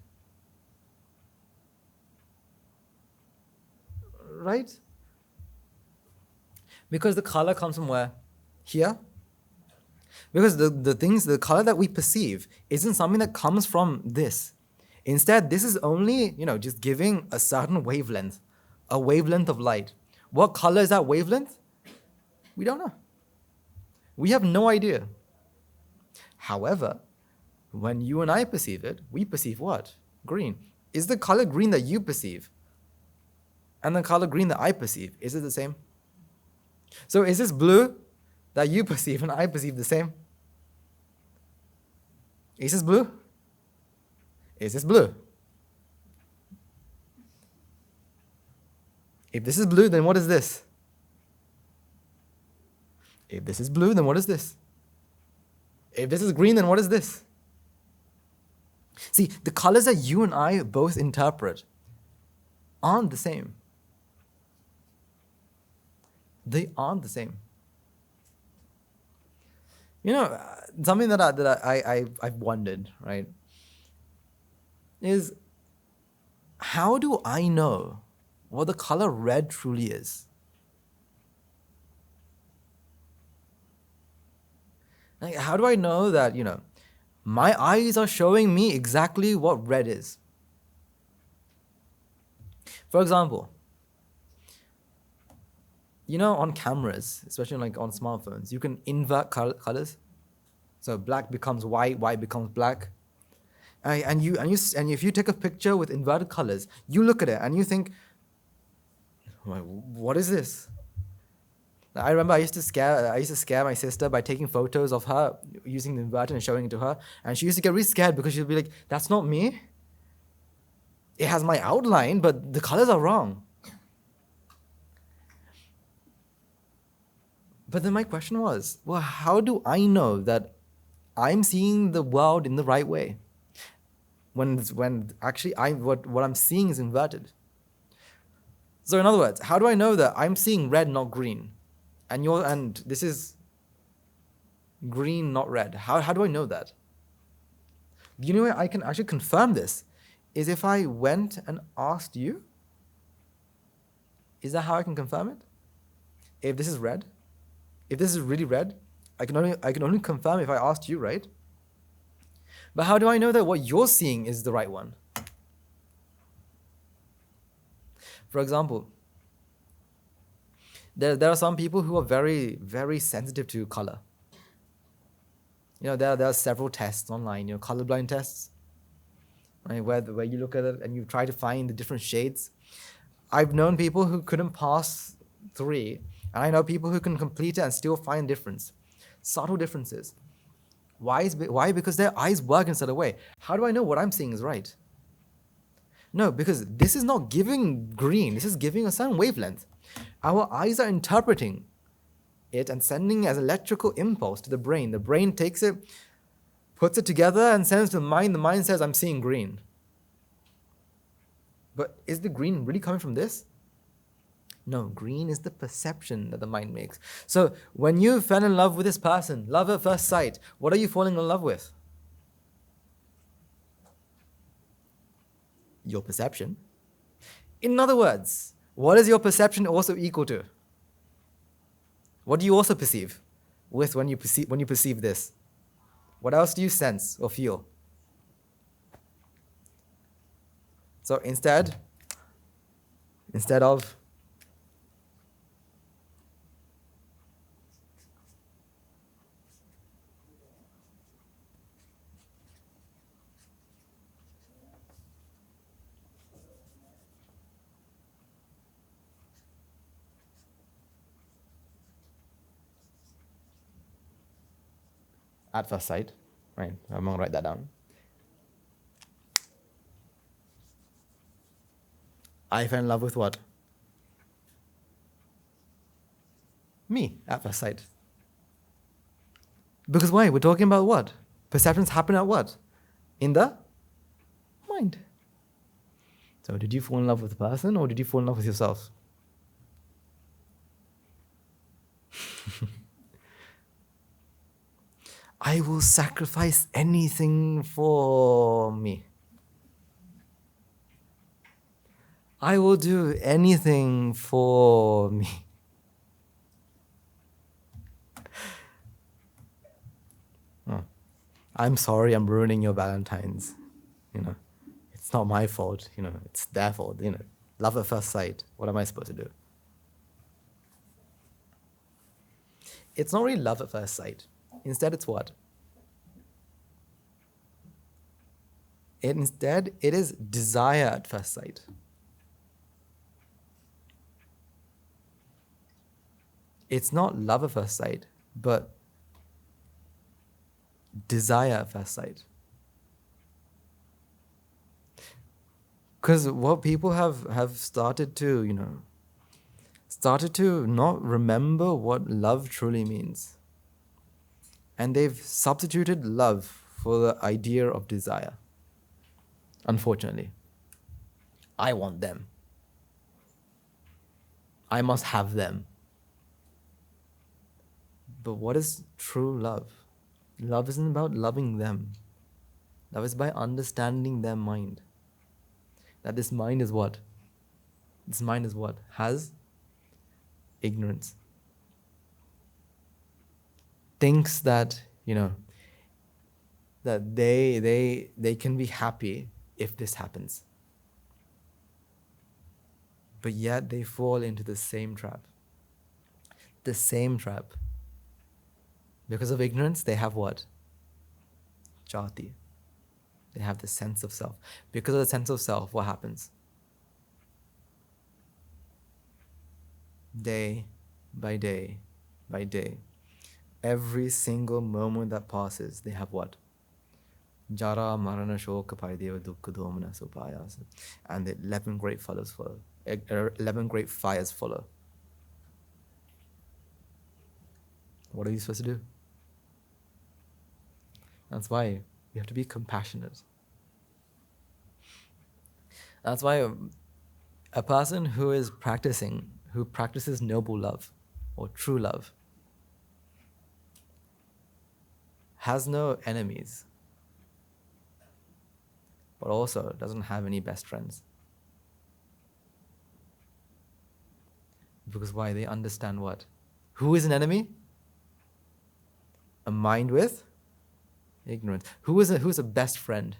Right? Because the color comes from where? Here? Because the color that we perceive isn't something that comes from this. Instead, this is only, just giving a certain wavelength, a wavelength of light. What color is that wavelength? We don't know. We have no idea. However, when you and I perceive it, we perceive what? Green. Is the color green that you perceive and the color green that I perceive, is it the same? So is this blue that you perceive and I perceive the same? Is this blue? Is this blue? If this is blue, then what is this? If this is blue, then what is this? If this is green, then what is this? See, the colors that you and I both interpret aren't the same. They aren't the same. Something that I've wondered, right, is how do I know what the color red truly is? Like, how do I know that, my eyes are showing me exactly what red is? For example, on cameras, especially like on smartphones, you can invert colors. So black becomes white, white becomes black. And if you take a picture with inverted colors, you look at it and you think, what is this? I remember I used to scare my sister by taking photos of her using the inverted and showing it to her, and she used to get really scared because she'd be like, "That's not me. It has my outline, but the colors are wrong." But then my question was, well, how do I know that I'm seeing the world in the right way when actually what I'm seeing is inverted? So in other words, how do I know that I'm seeing red, not green? And this is green, not red. How do I know that? The only way I can actually confirm this is if I went and asked you. Is that how I can confirm it? If this is red, if this is really red, I can only confirm if I asked you, right? But how do I know that what you're seeing is the right one? For example, there are some people who are very, very sensitive to color. There are several tests online, colorblind tests, right, where you look at it and you try to find the different shades. I've known people who couldn't pass 3, and I know people who can complete it and still find difference, subtle differences. Why? Because their eyes work in such a way. How do I know what I'm seeing is right? No, because this is not giving green. This is giving a certain wavelength. Our eyes are interpreting it and sending it as electrical impulse to the brain. The brain takes it, puts it together, and sends it to the mind. The mind says, I'm seeing green. But is the green really coming from this? No, green is the perception that the mind makes. So when you fell in love with this person, love at first sight, what are you falling in love with? Your perception. In other words, what is your perception also equal to? What do you also perceive with when you perceive this? What else do you sense or feel? So instead of at first sight, right? I'm going to write that down. I fell in love with what? Me, at first sight. Because why? We're talking about what? Perceptions happen at what? In the mind. So did you fall in love with the person or did you fall in love with yourself? I will sacrifice anything for me. I will do anything for me. Oh, I'm sorry I'm ruining your Valentines. It's not my fault, it's their fault, Love at first sight. What am I supposed to do? It's not really love at first sight. Instead, it's what? Instead, it is desire at first sight. It's not love at first sight, but desire at first sight. Because what people have started to, started to not remember what love truly means. And they've substituted love for the idea of desire. Unfortunately. I want them. I must have them. But what is true love? Love isn't about loving them. Love is by understanding their mind. That this mind is what? This mind is what? Has ignorance. Thinks that, that they can be happy if this happens. But yet they fall into the same trap. The same trap. Because of ignorance, they have what? Jati. They have the sense of self. Because of the sense of self, what happens? Day by day by day, every single moment that passes, they have what? Jara, Marana, Shoka, Paideva, Dukkha, Domana, Supayasa. And the 11 great fires follow. 11 great fires follow. What are you supposed to do? That's why we have to be compassionate. That's why a person who practices noble love or true love has no enemies, but also doesn't have any best friends. Because why? They understand what? Who is an enemy? A mind with ignorance. Who's a best friend?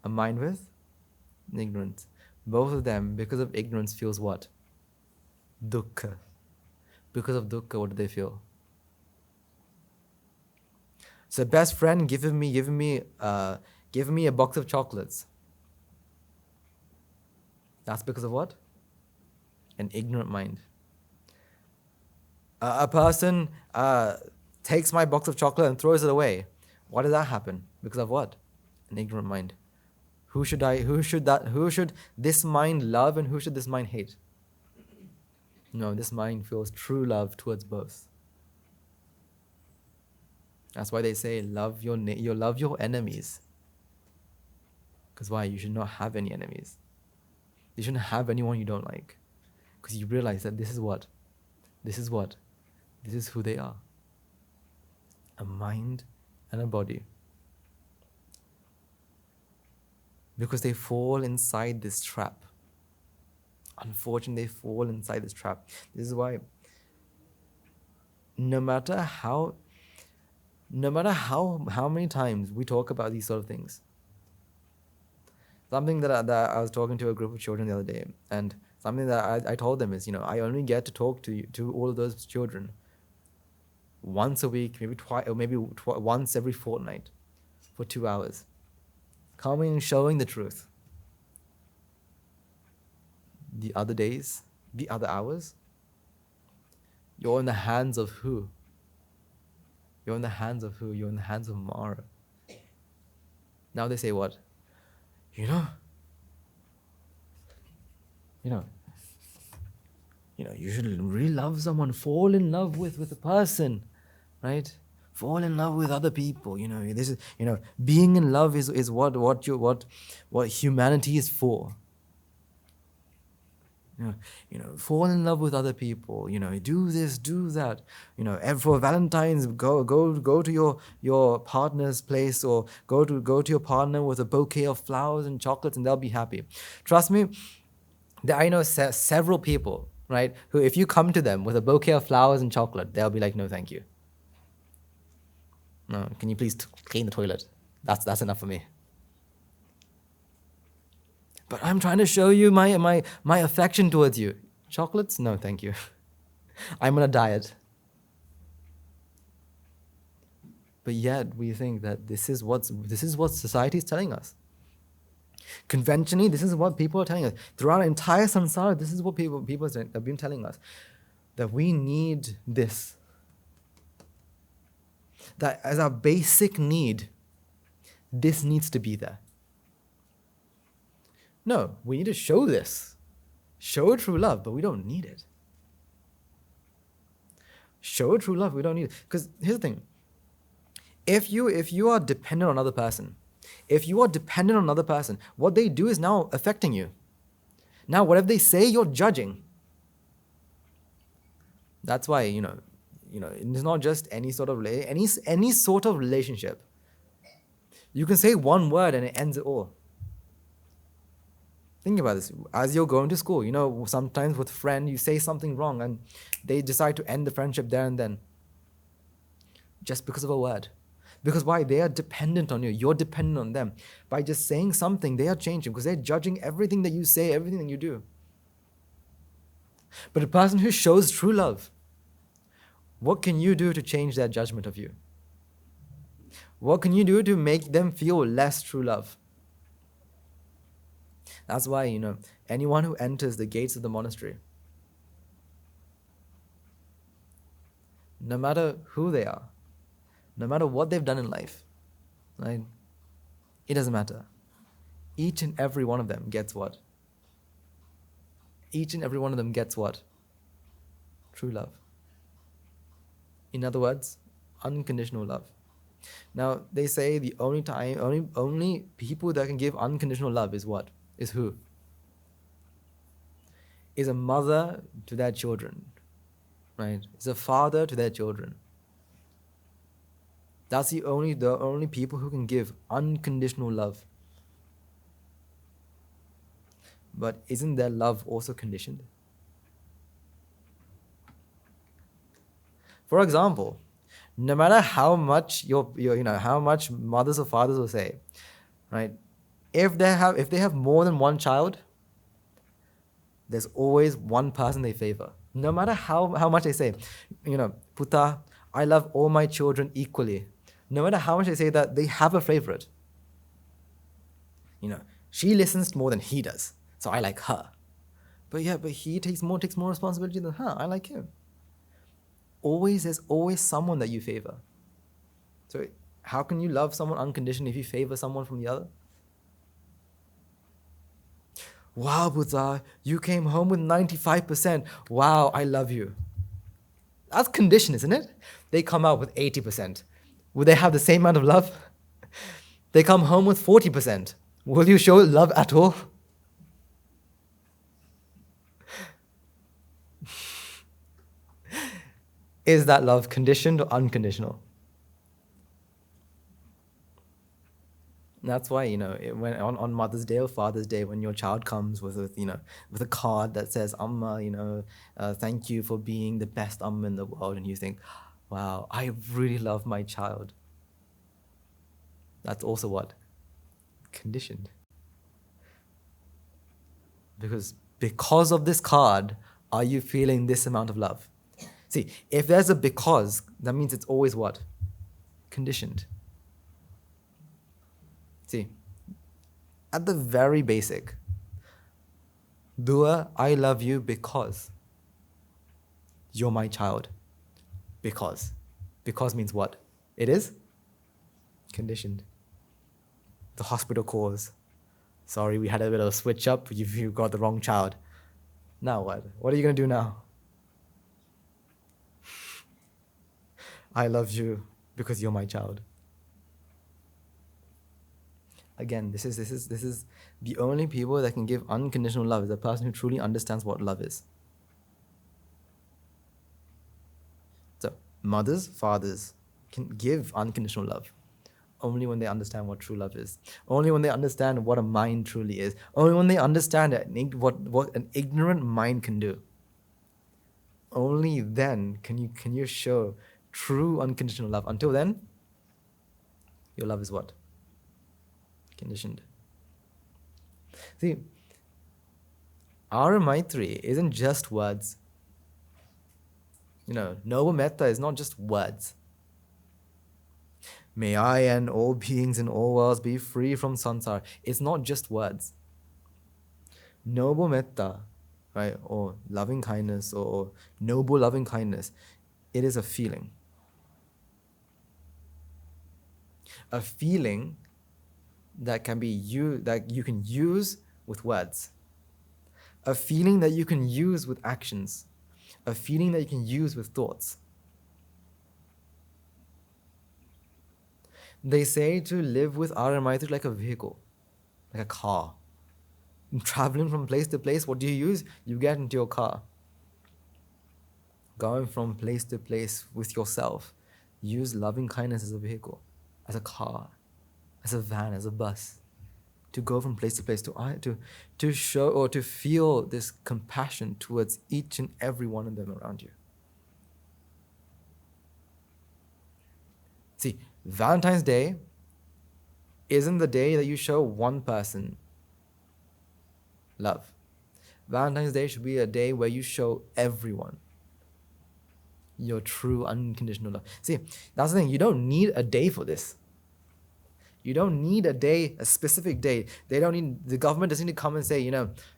A mind with ignorance. Both of them, because of ignorance, feels what? Dukkha. Because of dukkha, what do they feel? So best friend giving me a box of chocolates. That's because of what? An ignorant mind. A person takes my box of chocolate and throws it away. Why does that happen? Because of what? An ignorant mind. Who should this mind love and who should this mind hate? No, this mind feels true love towards both. That's why they say love your enemies. Because why? You should not have any enemies. You shouldn't have anyone you don't like. Because you realize that this is what? This is who they are. A mind and a body. Because they fall inside this trap. Unfortunately, they fall inside this trap. This is why no matter how many times we talk about these sort of things. Something that I was talking to a group of children the other day, and something that I told them is, I only get to talk to all of those children once a week, maybe twice, or maybe once every fortnight, for 2 hours, coming and showing the truth. The other days, the other hours, you're in the hands of who? You're in the hands of who? You're in the hands of Mara. Now they say what? You should really love someone, fall in love with a person, right? Fall in love with other people. This is, being in love is what humanity is for. Fall in love with other people. Do this, do that. And for Valentine's, go to your partner's place, or go to your partner with a bouquet of flowers and chocolates, and they'll be happy. Trust me, I know several people, right, who if you come to them with a bouquet of flowers and chocolate, they'll be like, no, thank you. No, can you please clean the toilet? That's enough for me. But I'm trying to show you my affection towards you. Chocolates? No, thank you. I'm on a diet. But yet we think that this is what society is telling us. Conventionally, this is what people are telling us. Throughout our entire samsara, this is what people have been telling us. That we need this. That as our basic need, this needs to be there. No, we need to show this. Show true love, but we don't need it. Show true love, we don't need it. Because here's the thing. If you are dependent on another person, what they do is now affecting you. Now, whatever they say, you're judging. That's why, it's not just any sort of relationship. You can say one word and it ends it all. Think about this. As you're going to school, sometimes with a friend, you say something wrong and they decide to end the friendship there and then. Just because of a word. Because why? They are dependent on you. You're dependent on them. By just saying something, they are changing because they're judging everything that you say, everything that you do. But a person who shows true love, what can you do to change their judgment of you? What can you do to make them feel less true love? That's why, anyone who enters the gates of the monastery, no matter who they are, no matter what they've done in life, right? It doesn't matter. Each and every one of them gets what? Each and every one of them gets what? True love. In other words, unconditional love. Now, they say the only people that can give unconditional love is what? Is who? Is a mother to their children, right? Is a father to their children. That's the only people who can give unconditional love. But isn't their love also conditioned? For example, no matter how much how much mothers or fathers will say, right? If they have more than one child, there's always one person they favor. No matter how much they say, Puta, I love all my children equally. No matter how much they say that, they have a favorite. She listens more than he does, so I like her. But he takes more responsibility than her. I like him. There's always someone that you favor. So how can you love someone unconditionally if you favor someone from the other? Wow, Buddha, you came home with 95%. Wow, I love you. That's conditioned, isn't it? They come out with 80%. Will they have the same amount of love? They come home with 40%. Will you show love at all? Is that love conditioned or unconditional? That's why, when on Mother's Day or Father's Day, when your child comes with a card that says, Amma, thank you for being the best Amma in the world, and you think, wow, I really love my child. That's also what? Conditioned. Because of this card, are you feeling this amount of love? See, if there's a because, that means it's always what? Conditioned. See, at the very basic, Dua, I love you because you're my child. Because. Because means what? It is conditioned. The hospital calls. Sorry, we had a bit of a switch up. You got the wrong child. Now what? What are you going to do now? I love you because you're my child. Again, this is the only people that can give unconditional love is the person who truly understands what love is. So, mothers, fathers can give unconditional love only when they understand what true love is. Only when they understand what a mind truly is. Only when they understand what an ignorant mind can do. Only then can you show true unconditional love. Until then, your love is what? Conditioned. See, our Maitri isn't just words. Noble metta is not just words. May I and all beings in all worlds be free from samsara. It's not just words. Noble metta, right, or loving kindness, or noble loving kindness, it is a feeling. A feeling that can be that you can use with words. A feeling that you can use with actions. A feeling that you can use with thoughts. They say to live with Maitri like a vehicle, like a car. Traveling from place to place, what do you use? You get into your car. Going from place to place with yourself, use loving kindness as a vehicle, as a car, as a van, as a bus, to go from place to place, to show or to feel this compassion towards each and every one of them around you. See, Valentine's Day isn't the day that you show one person love. Valentine's Day should be a day where you show everyone your true unconditional love. See, that's the thing. You don't need a day for this. You don't need a day, a specific day. The government doesn't need to come and say,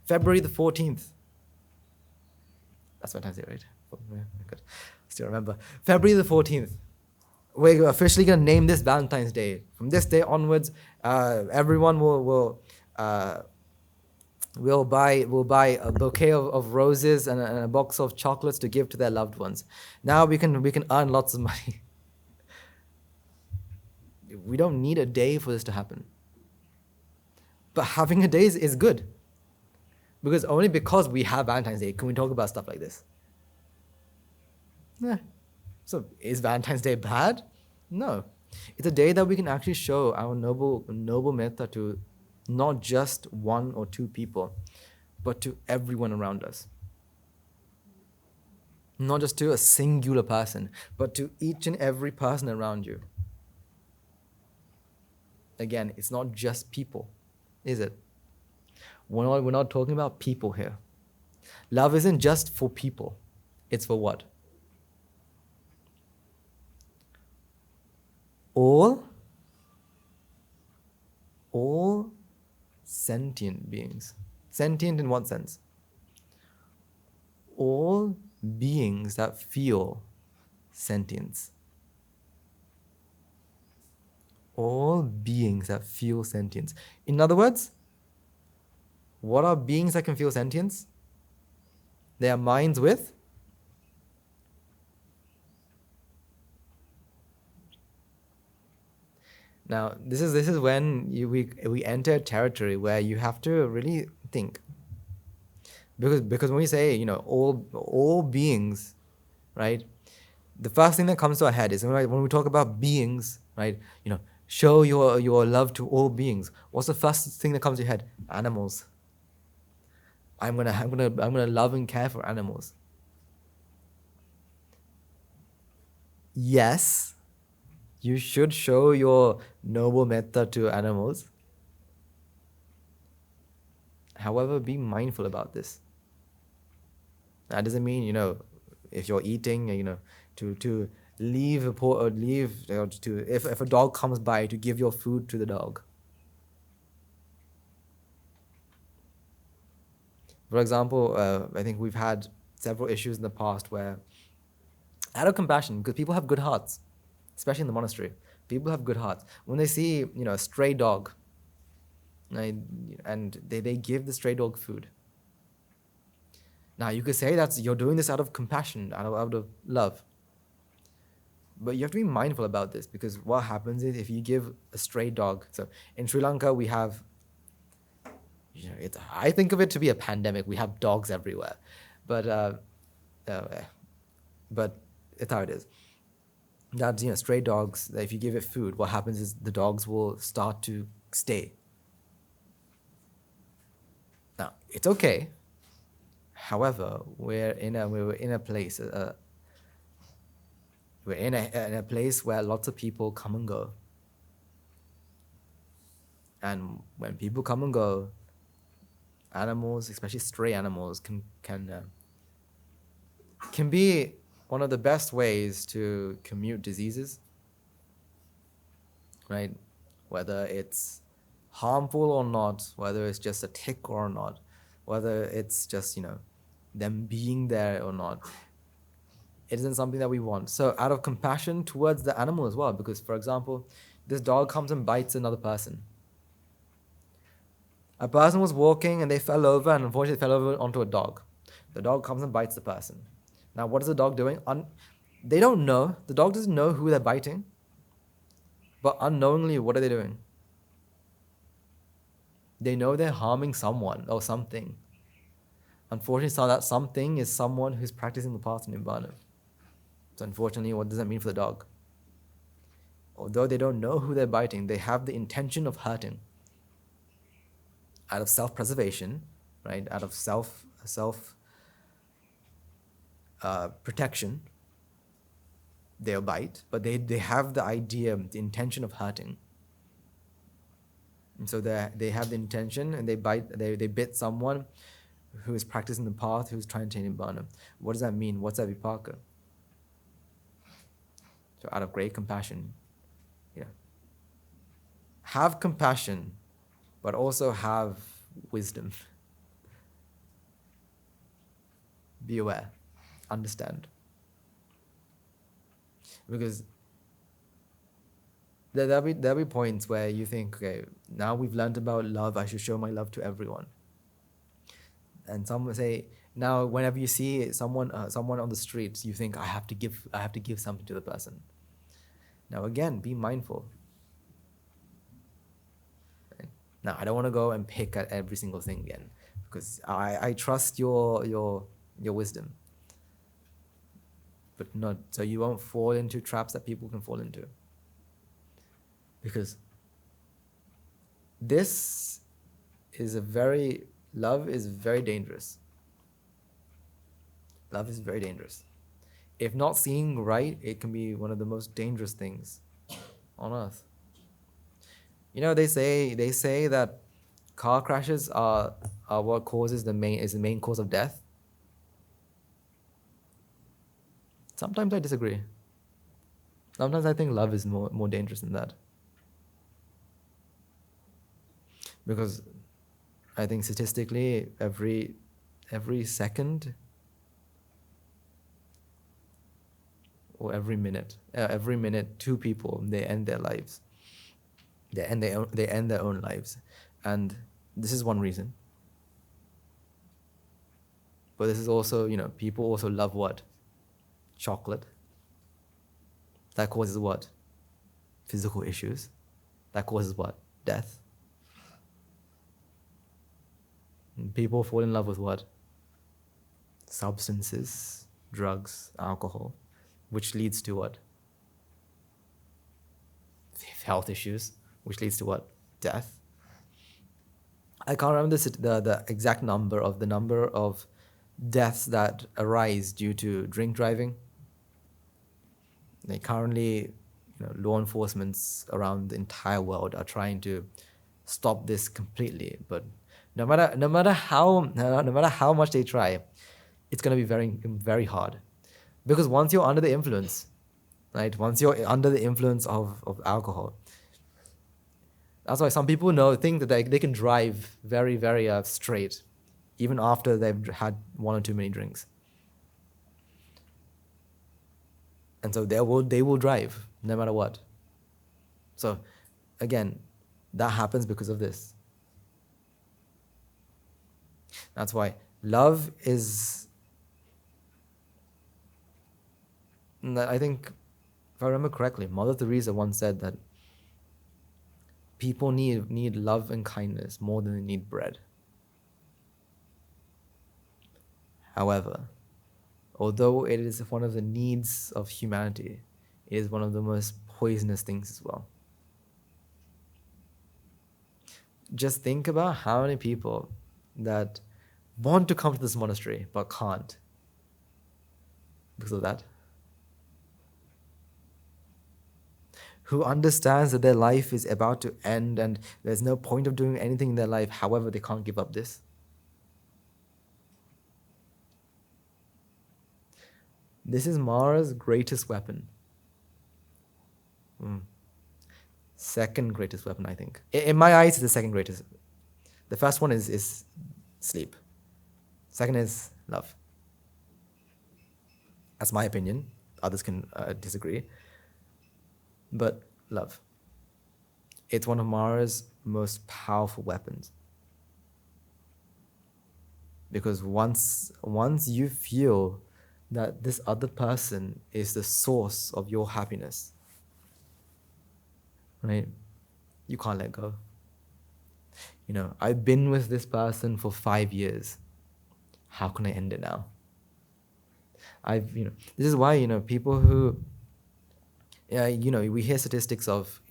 February the 14th. That's Valentine's Day, right? Good. Still remember. February the 14th. We're officially going to name this Valentine's Day. From this day onwards, everyone will buy a bouquet of roses and a box of chocolates to give to their loved ones. Now we can earn lots of money. We don't need a day for this to happen. But having a day is good. Because only because we have Valentine's Day can we talk about stuff like this. So is Valentine's Day bad? No. It's a day that we can actually show our noble metta to not just one or two people, but to everyone around us. Not just to a singular person, but to each and every person around you. Again, it's not just people, is it? We're not talking about people here. Love isn't just for people. It's for what? All sentient beings. Sentient in what sense? All beings that feel sentience. All beings that feel sentience. In other words, what are beings that can feel sentience? They are minds with Now, this is when we enter a territory where you have to really think, because when we say all beings, right? The first thing that comes to our head is when we talk about beings, right? Show your love to all beings. What's the first thing that comes to your head? Animals. I'm gonna love and care for animals. Yes, you should show your noble metta to animals. However, be mindful about this. That doesn't mean, if you're eating, to leave if a dog comes by, to give your food to the dog. For example, I think we've had several issues in the past where, out of compassion, because people have good hearts, especially in the monastery, people have good hearts. When they see, a stray dog, right, and they give the stray dog food. Now, you could say you're doing this out of compassion, out of love. But you have to be mindful about this, because what happens is if you give a stray dog. So in Sri Lanka, we have, I think of it to be a pandemic. We have dogs everywhere, but uh, but it's how it is. That stray dogs. If you give it food, what happens is the dogs will start to stay. Now it's okay. However, we're in a place. We're in a place where lots of people come and go. And when people come and go, animals, especially stray animals, can be one of the best ways to commute diseases, right? Whether it's harmful or not, whether it's just a tick or not, whether it's just, them being there or not. It isn't something that we want. So out of compassion towards the animal as well, because for example, this dog comes and bites another person. A person was walking and they fell over, and unfortunately fell over onto a dog. The dog comes and bites the person. Now what is the dog doing? They don't know. The dog doesn't know who they're biting. But unknowingly, what are they doing? They know they're harming someone or something. Unfortunately, so that something is someone who's practicing the path of Nibbana. So unfortunately, what does that mean for the dog? Although they don't know who they're biting, they have the intention of hurting. Out of self-preservation, right? Out of self protection, they'll bite, but they have the idea, the intention of hurting. And so they have the intention, and they bit someone who is practicing the path, who's trying to attain Nibbana. What does that mean? What's that vipaka? So out of great compassion, have compassion, but also have wisdom. Be aware, understand. Because there'll be points where you think, okay, now we've learned about love, I should show my love to everyone. And some will say, now whenever you see someone on the streets, you think, I have to give something to the person. Now again, be mindful. Right? Now I don't want to go and pick at every single thing again, because I trust your wisdom, but not so you won't fall into traps that people can fall into. Because this is love is very dangerous. Love is very dangerous. If not seen right, it can be one of the most dangerous things on earth. They say that car crashes are what causes the main cause of death. Sometimes I disagree. Sometimes I think love is more dangerous than that. Because I think statistically, every second or every minute, two people, they end their lives. They end their own lives, and this is one reason. But this is also, people also love what? Chocolate. That causes what? Physical issues. That causes what? Death. And people fall in love with what? Substances, drugs, alcohol, which leads to what? Health issues, which leads to what? Death. I can't remember the exact number of deaths that arise due to drink driving. They currently, law enforcements around the entire world are trying to stop this completely. But no matter how much they try, it's going to be very, very hard. Because once you're under the influence, right? Once you're under the influence of alcohol, that's why some people think that they can drive very, very straight, even after they've had one or too many drinks. And so they will drive no matter what. So again, that happens because of this. That's why love is, I think, I remember correctly, Mother Teresa once said that people need love and kindness more than they need bread. However, although it is one of the needs of humanity, it is one of the most poisonous things as well. Just think about how many people that want to come to this monastery but can't because of that. Who understands that their life is about to end and there's no point of doing anything in their life, however, they can't give up this. This is Mara's greatest weapon. Second greatest weapon, I think. In my eyes, it's the second greatest. The first one is sleep. Second is love. That's my opinion. Others can disagree. But love. It's one of Mara's most powerful weapons. Because once you feel that this other person is the source of your happiness, right? You can't let go. I've been with this person for 5 years. How can I end it now? This is why, people who, we hear statistics of,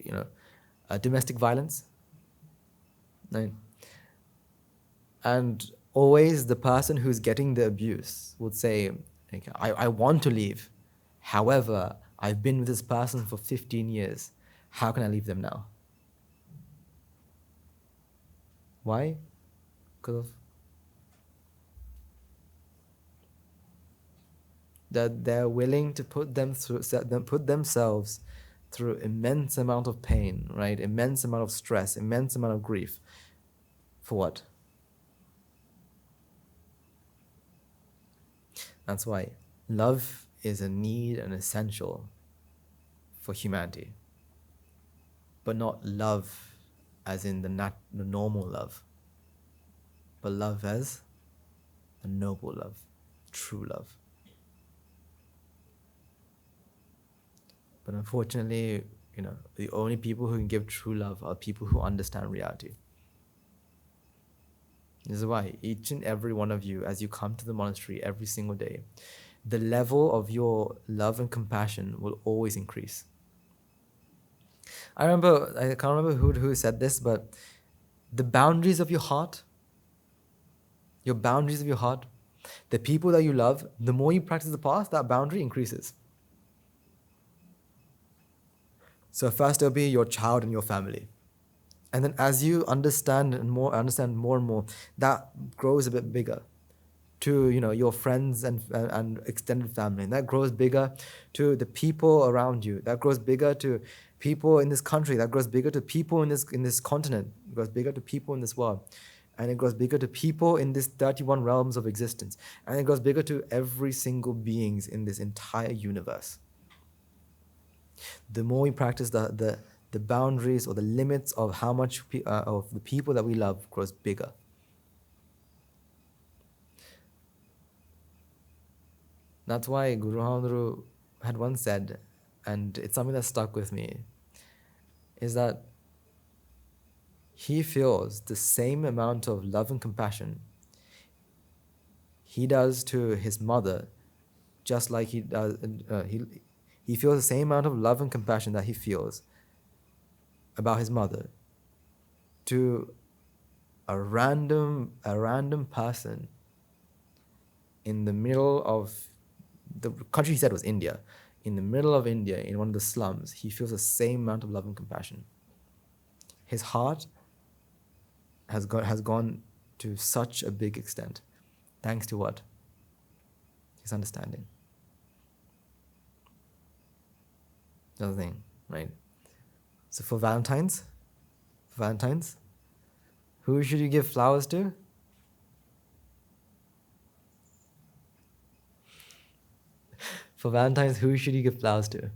domestic violence, right? And always the person who's getting the abuse would say, I want to leave. However, I've been with this person for 15 years. How can I leave them now? Why? Because of that they're willing to put themselves through immense amount of pain, right? Immense amount of stress, immense amount of grief. For what? That's why love is a need and essential for humanity. But not love as in the normal love, but love as a noble love, true love. But unfortunately, the only people who can give true love are people who understand reality. This is why each and every one of you, as you come to the monastery every single day, the level of your love and compassion will always increase. I can't remember who said this, but the boundaries of your heart, the people that you love, the more you practice the path, that boundary increases. So first it'll be your child and your family. And then as you understand more and more, that grows a bit bigger to your friends and extended family. And that grows bigger to the people around you. That grows bigger to people in this country. That grows bigger to people in this continent. It grows bigger to people in this world. And it grows bigger to people in this 31 realms of existence. And it grows bigger to every single beings in this entire universe. The more we practice the boundaries or the limits of how much of the people that we love grows bigger. That's why Guru Handru had once said, and it's something that stuck with me, is that he feels the same amount of love and compassion he does to his mother, just like he does. He feels the same amount of love and compassion that he feels about his mother to a random person in the middle of the country he said was India. In the middle of India, in one of the slums, he feels the same amount of love and compassion. His heart has gone to such a big extent. Thanks to what? His understanding. Another thing, right? So for Valentine's, who should you give flowers to? For Valentine's, who should you give flowers to?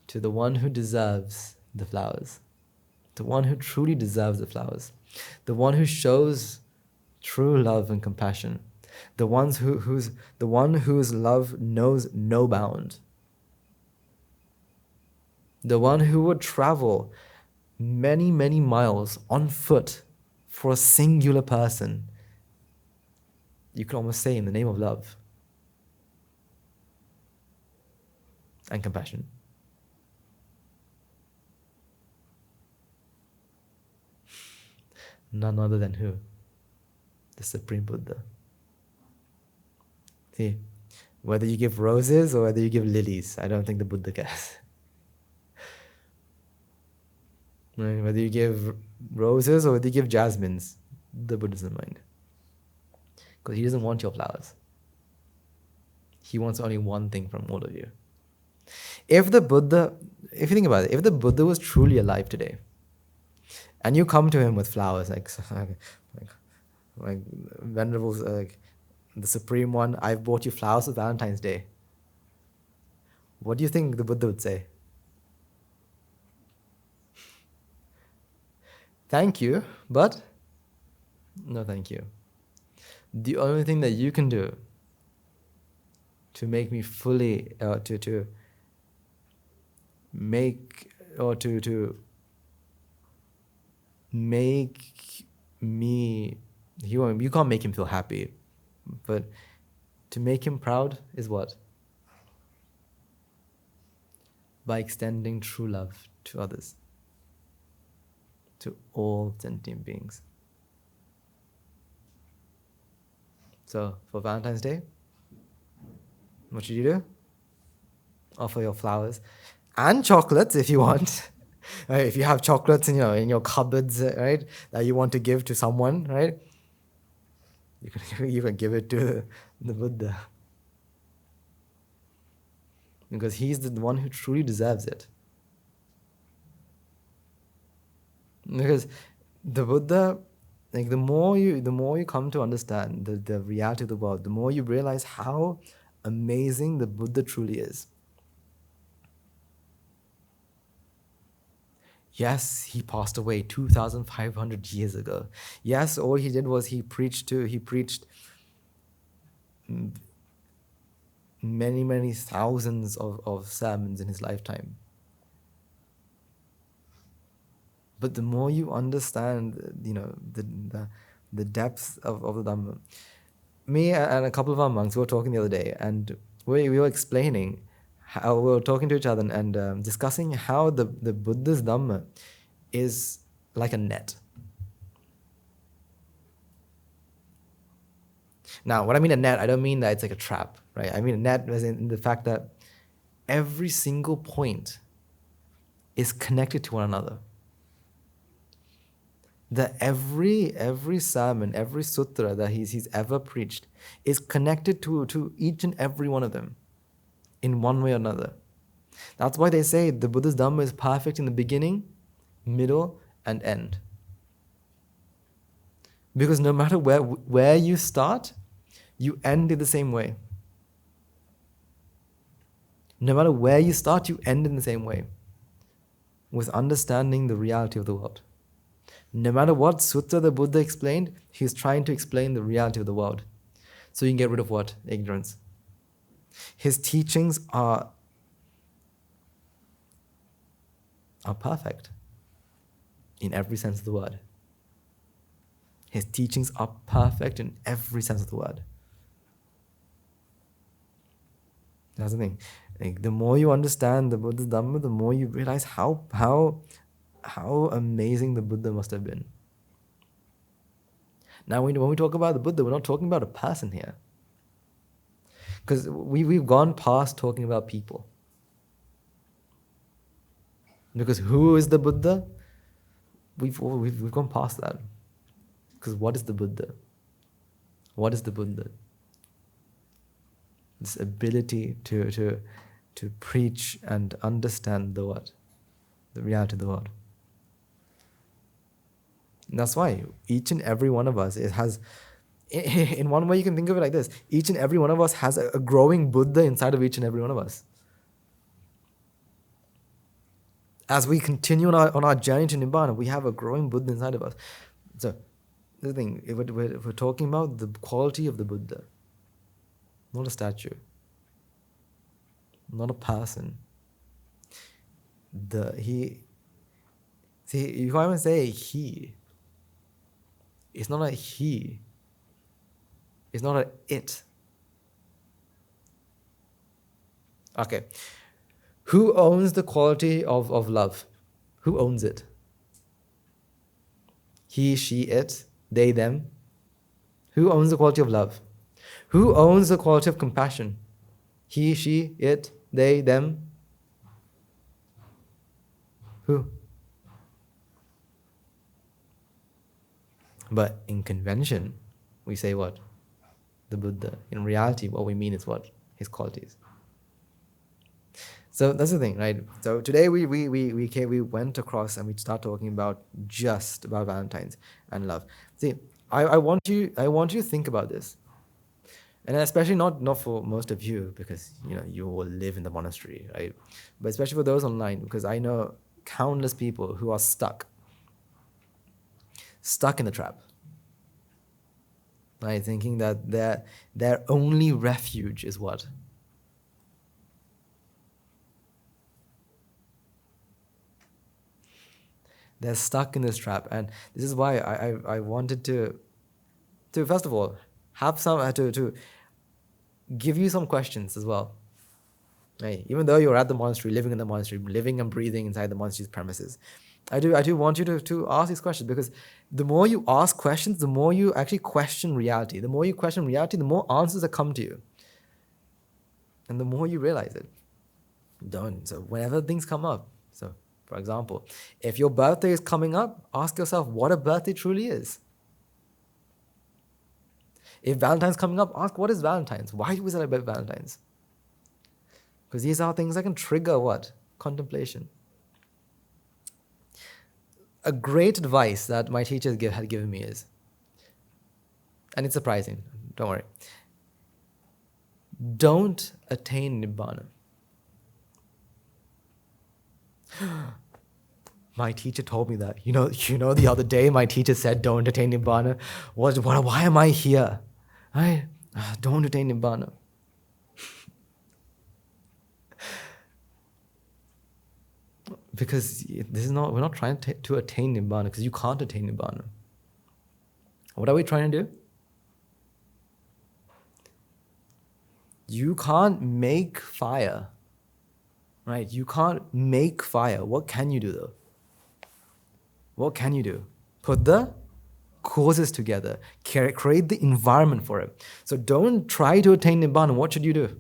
To the one who deserves the flowers. The one who truly deserves the flowers. The one who shows true love and compassion. The one whose love knows no bound. The one who would travel many, many miles on foot for a singular person. You could almost say in the name of love and compassion. None other than who? The Supreme Buddha. See, whether you give roses or whether you give lilies, I don't think the Buddha cares. Right? Whether you give roses or whether you give jasmines, the Buddha doesn't mind. Because he doesn't want your flowers. He wants only one thing from all of you. If you think about it, if the Buddha was truly alive today, and you come to him with flowers, like Venerable, the Supreme One, I've bought you flowers for Valentine's Day. What do you think the Buddha would say? Thank you, but no thank you. The only thing that you can do to make me fully, to make me, you can't make him feel happy, but to make him proud is what? By extending true love to others, to all sentient beings. So for Valentine's Day, what should you do? Offer your flowers and chocolates if you want. Right? If you have chocolates in your cupboards, right, that you want to give to someone, right, you can give it to the Buddha, because he's the one who truly deserves it. Because the Buddha, like the more you come to understand the reality of the world, the more you realize how amazing the Buddha truly is. Yes, he passed away 2,500 years ago. Yes, all he did was he preached many, many thousands of sermons in his lifetime. But the more you understand, the depth of the Dhamma. Me and a couple of our monks were talking the other day, and we were explaining how we were talking to each other and discussing how the Buddha's Dhamma is like a net. Now, when I mean a net, I don't mean that it's like a trap, right? I mean a net as in the fact that every single point is connected to one another. That every sermon, every sutra that he's ever preached is connected to each and every one of them in one way or another. That's why they say the Buddha's Dhamma is perfect in the beginning, middle, and end. Because no matter where you start, you end in the same way. No matter where you start, you end in the same way, with understanding the reality of the world. No matter what sutta the Buddha explained, he's trying to explain the reality of the world. So you can get rid of what? Ignorance. His teachings are perfect in every sense of the word. His teachings are perfect in every sense of the word. That's the thing. Like, the more you understand the Buddha's Dhamma, the more you realize how amazing the Buddha must have been. Now, when we talk about the Buddha, we're not talking about a person here. Because we've gone past talking about people. Because who is the Buddha? We've gone past that. Because what is the Buddha? What is the Buddha? This ability to preach and understand the what? The reality of the world. And that's why each and every one of us, it has, in one way you can think of it like this, each and every one of us has a growing Buddha inside of each and every one of us. As we continue on our journey to Nibbana, we have a growing Buddha inside of us. So the thing, if we're talking about the quality of the Buddha, not a statue, not a person. If I even say he, it's not a he, it's not a it. Okay. Who owns the quality of love? Who owns it? He, she, it, they, them. Who owns the quality of love? Who owns the quality of compassion? He, she, it, they, them. Who? But in convention, we say what? The Buddha. In reality, what we mean is what? His qualities. So that's the thing, right? So today we went across and we start talking about just about Valentine's and love. See, I want you to think about this, and especially not for most of you, because you will live in the monastery, right? But especially for those online, because I know countless people who are stuck in the trap, right? Thinking that their only refuge is what? They're stuck in this trap, and this is why I wanted to first of all have some to give you some questions as well. Right? Even though you're at the monastery, living in the monastery, living and breathing inside the monastery's premises, I do want you to ask these questions, because the more you ask questions, the more you actually question reality. The more you question reality, the more answers that come to you, and the more you realize it. So whenever things come up, so for example, if your birthday is coming up, ask yourself what a birthday truly is. If Valentine's coming up, ask what is Valentine's? Why do we celebrate Valentine's? Because these are things that can trigger what? Contemplation. A great advice that my teachers had given me is, and it's surprising, don't worry, don't attain Nibbana. My teacher told me that. You know, the other day my teacher said, don't attain Nibbana. Why am I here? Don't attain Nibbana. Because we're not trying to attain Nibbana, because you can't attain Nibbana. What are we trying to do? You can't make fire. Right? You can't make fire. What can you do though? What can you do? Put the causes together. Create the environment for it. So don't try to attain Nibbana. What should you do?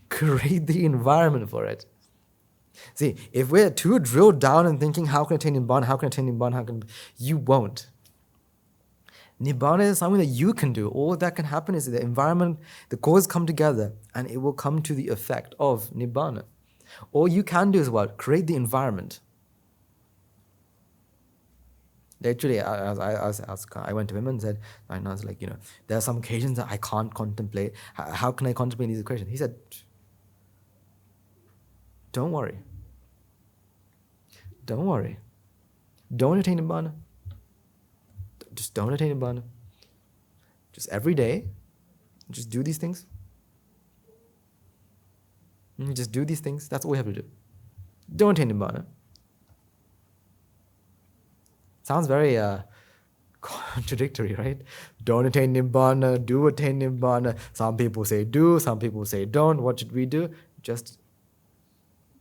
Create the environment for it. See, if we're too drilled down and thinking, how can I attain Nibbana, you won't. Nibbana is something that you can do. All that can happen is the environment, the causes come together, and it will come to the effect of Nibbana. All you can do is what? Create the environment. Literally, I went to him and said, I was like, there are some occasions that I can't contemplate. How can I contemplate these occasions? He said, don't worry. Don't worry. Don't attain Nibbana. Just don't attain Nibbana. Just every day, just do these things. Just do these things. That's all we have to do. Don't attain Nibbana. Sounds very contradictory, right? Don't attain Nibbana, do attain Nibbana. Some people say do, some people say don't. What should we do? Just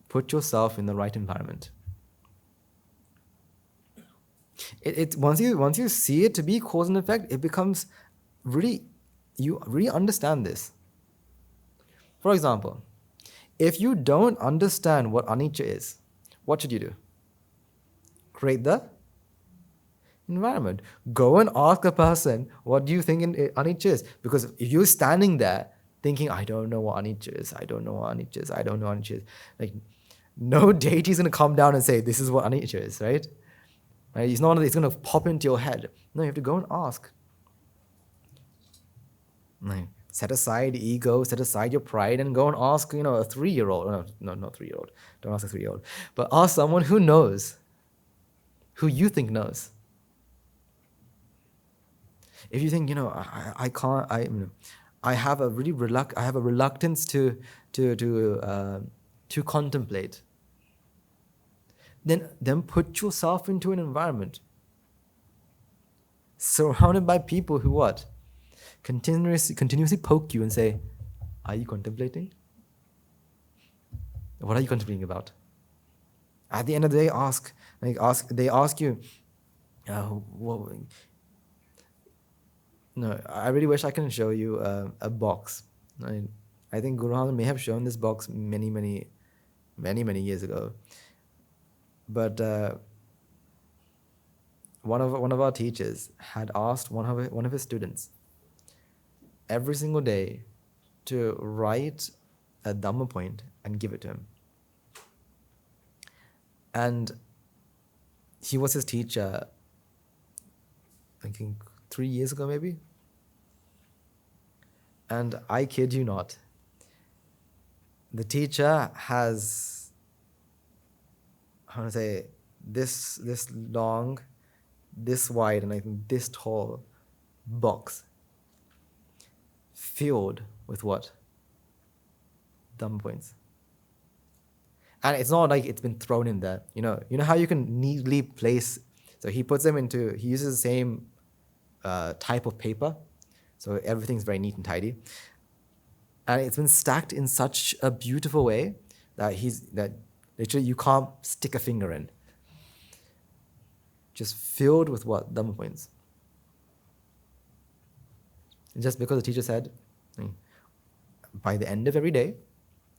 put yourself in the right environment. Once you see it to be cause and effect, it becomes really, you really understand this. For example, if you don't understand what anicca is, what should you do? Create the environment. Go and ask a person, what do you think anicca is? Because if you're standing there thinking, I don't know what anicca is, like, no deity is going to come down and say, this is what anicca is, right? It's not that it's going to pop into your head. No, you have to go and ask. Right. Set aside ego, set aside your pride, and go and ask, a 3-year-old. No, not 3-year-old. Don't ask a 3-year-old. But ask someone who knows, who you think knows. If you think, I can't, I have a reluctance to contemplate, then put yourself into an environment surrounded by people who what? Continuously poke you and say, are you contemplating? What are you contemplating about? At the end of the day, they ask you, no, I really wish I can show you a box. I think Guru Nanak may have shown this box many years ago. But one of our teachers had asked one of his students every single day to write a Dhamma point and give it to him. And he was his teacher, I think 3 years ago maybe. And I kid you not, the teacher has, how to say, this long, this wide, and I think this tall box filled with what? Dhamma points. And it's not like it's been thrown in there. You know how you can neatly place, so he uses the same type of paper, so everything's very neat and tidy. And it's been stacked in such a beautiful way that literally you can't stick a finger in. Just filled with what? Dhamma points. Just because the teacher said, by the end of every day,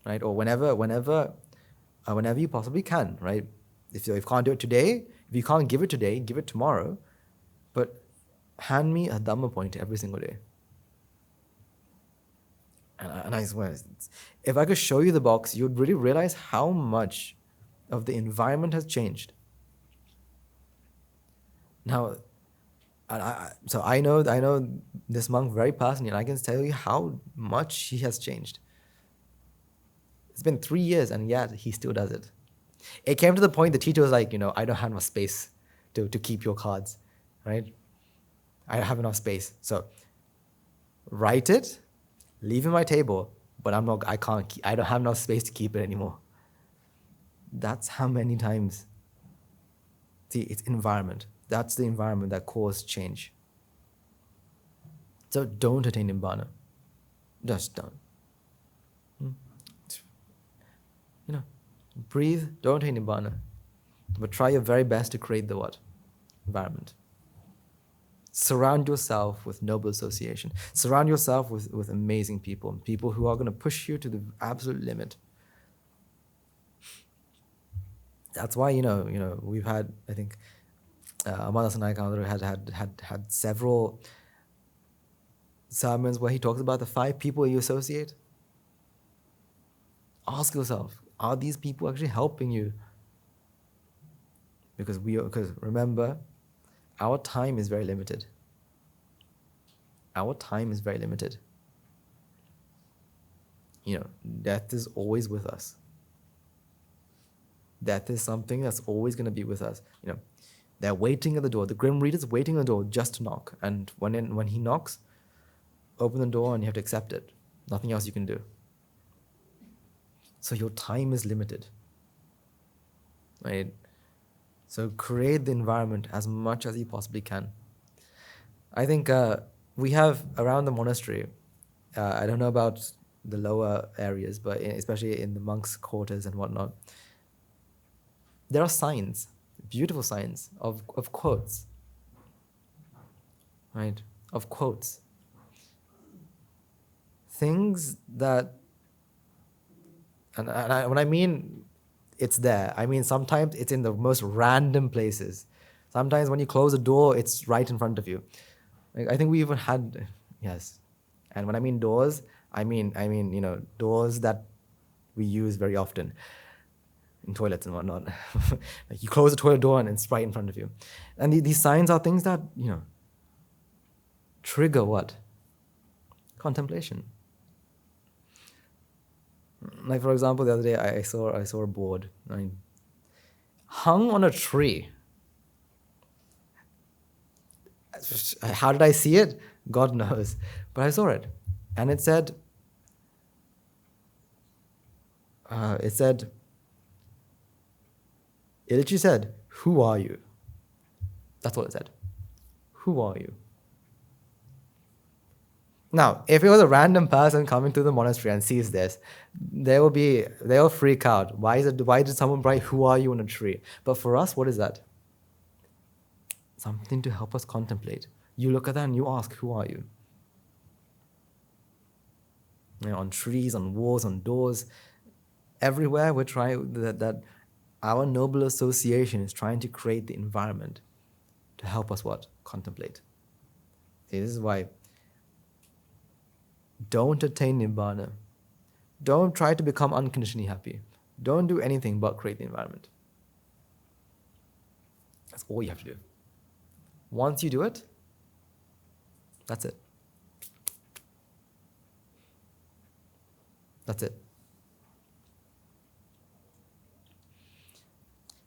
right, or whenever you possibly can, right? If you can't do it today, if you can't give it today, give it tomorrow, but hand me a Dhamma point every single day. And I swear, if I could show you the box, you'd really realize how much of the environment has changed. Now, so I know this monk very personally, and I can tell you how much he has changed. It's been 3 years, and yet he still does it. It came to the point the teacher was like, I don't have enough space to keep your cards, right? I don't have enough space. So write it, leave it on my table, but I don't have enough space to keep it anymore. That's how many times. See, it's environment. That's the environment that caused change. So don't attain Nibbana. Just don't. Breathe, don't attain Nibbana. But try your very best to create the what? Environment. Surround yourself with noble association. Surround yourself with amazing people who are going to push you to the absolute limit. That's why, we've had, I think, Amardas Naik had several sermons where he talks about the 5 people you associate. Ask yourself, are these people actually helping you? Because remember, our time is very limited. Our time is very limited. Death is always with us. Death is something that's always going to be with us. They're waiting at the door. The Grim Reader's waiting at the door just to knock. And when he knocks, open the door and you have to accept it. Nothing else you can do. So your time is limited. Right? So create the environment as much as you possibly can. I think we have around the monastery, I don't know about the lower areas, but especially in the monks' quarters and whatnot, there are signs, beautiful signs of quotes. Right? Of quotes. Things that, and when I mean it's there, I mean sometimes it's in the most random places. Sometimes when you close the door, it's right in front of you. I think we even had, yes. And when I mean doors, I mean doors that we use very often in toilets and whatnot. Like you close the toilet door and it's right in front of you. And these signs are things that, trigger what? Contemplation. Like for example, the other day I saw a board, hung on a tree. how did I see it? God knows. But I saw it. And it said, it literally said, who are you? That's what it said. Who are you? Now, if it was a random person coming to the monastery and sees this, they'll freak out. Why did someone write, who are you on a tree? But for us, what is that? Something to help us contemplate. You look at that and you ask, who are you? On trees, on walls, on doors, everywhere we're trying, that our noble association is trying to create the environment to help us what? Contemplate. See, this is why don't attain Nibbana. Don't try to become unconditionally happy. Don't do anything but create the environment. That's all you have to do. Once you do it, that's it. That's it.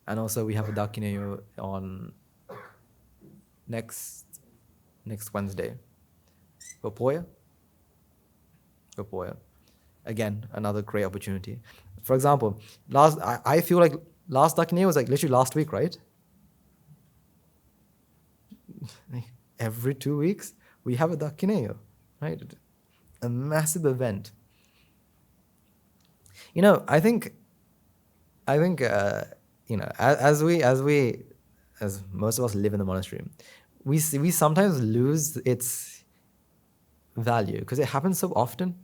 And also we have a Dakineyo on next Wednesday. Popoya. Again, another great opportunity. For example, I feel like last Dakineyo was like literally last week, right? Every 2 weeks we have a Dakineyo, right? A massive event. I think as most of us live in the monastery, we sometimes lose its value because it happens so often.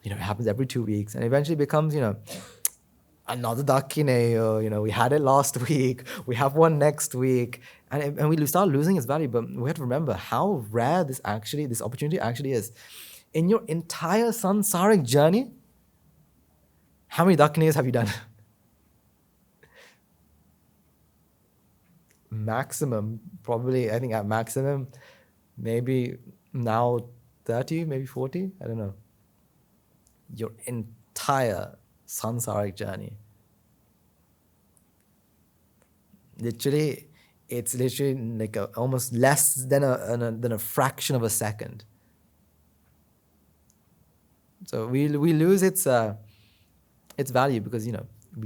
It happens every 2 weeks and eventually becomes, another Dakineyo. We had it last week. We have one next week, and we start losing its value. But we have to remember how rare this opportunity actually is. In your entire samsaric journey, how many Dakineyos have you done? Maximum, probably, I think at maximum, maybe now 30, maybe 40, I don't know. Your entire samsaric journey. It's literally like almost less than a fraction of a second. So we lose its value because we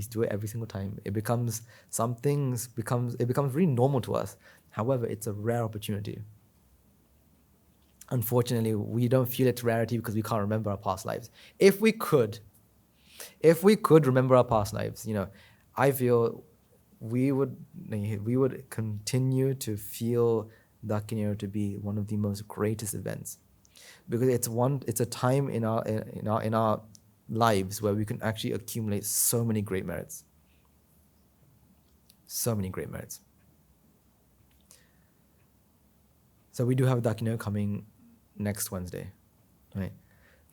do it every single time. It becomes really normal to us. However, it's a rare opportunity. Unfortunately, we don't feel its rarity because we can't remember our past lives. If we could remember our past lives, I feel we would continue to feel Dakineyo to be one of the most greatest events, because it's a time in our lives where we can actually accumulate so many great merits. So many great merits. So we do have a Dakineyo coming next Wednesday, right?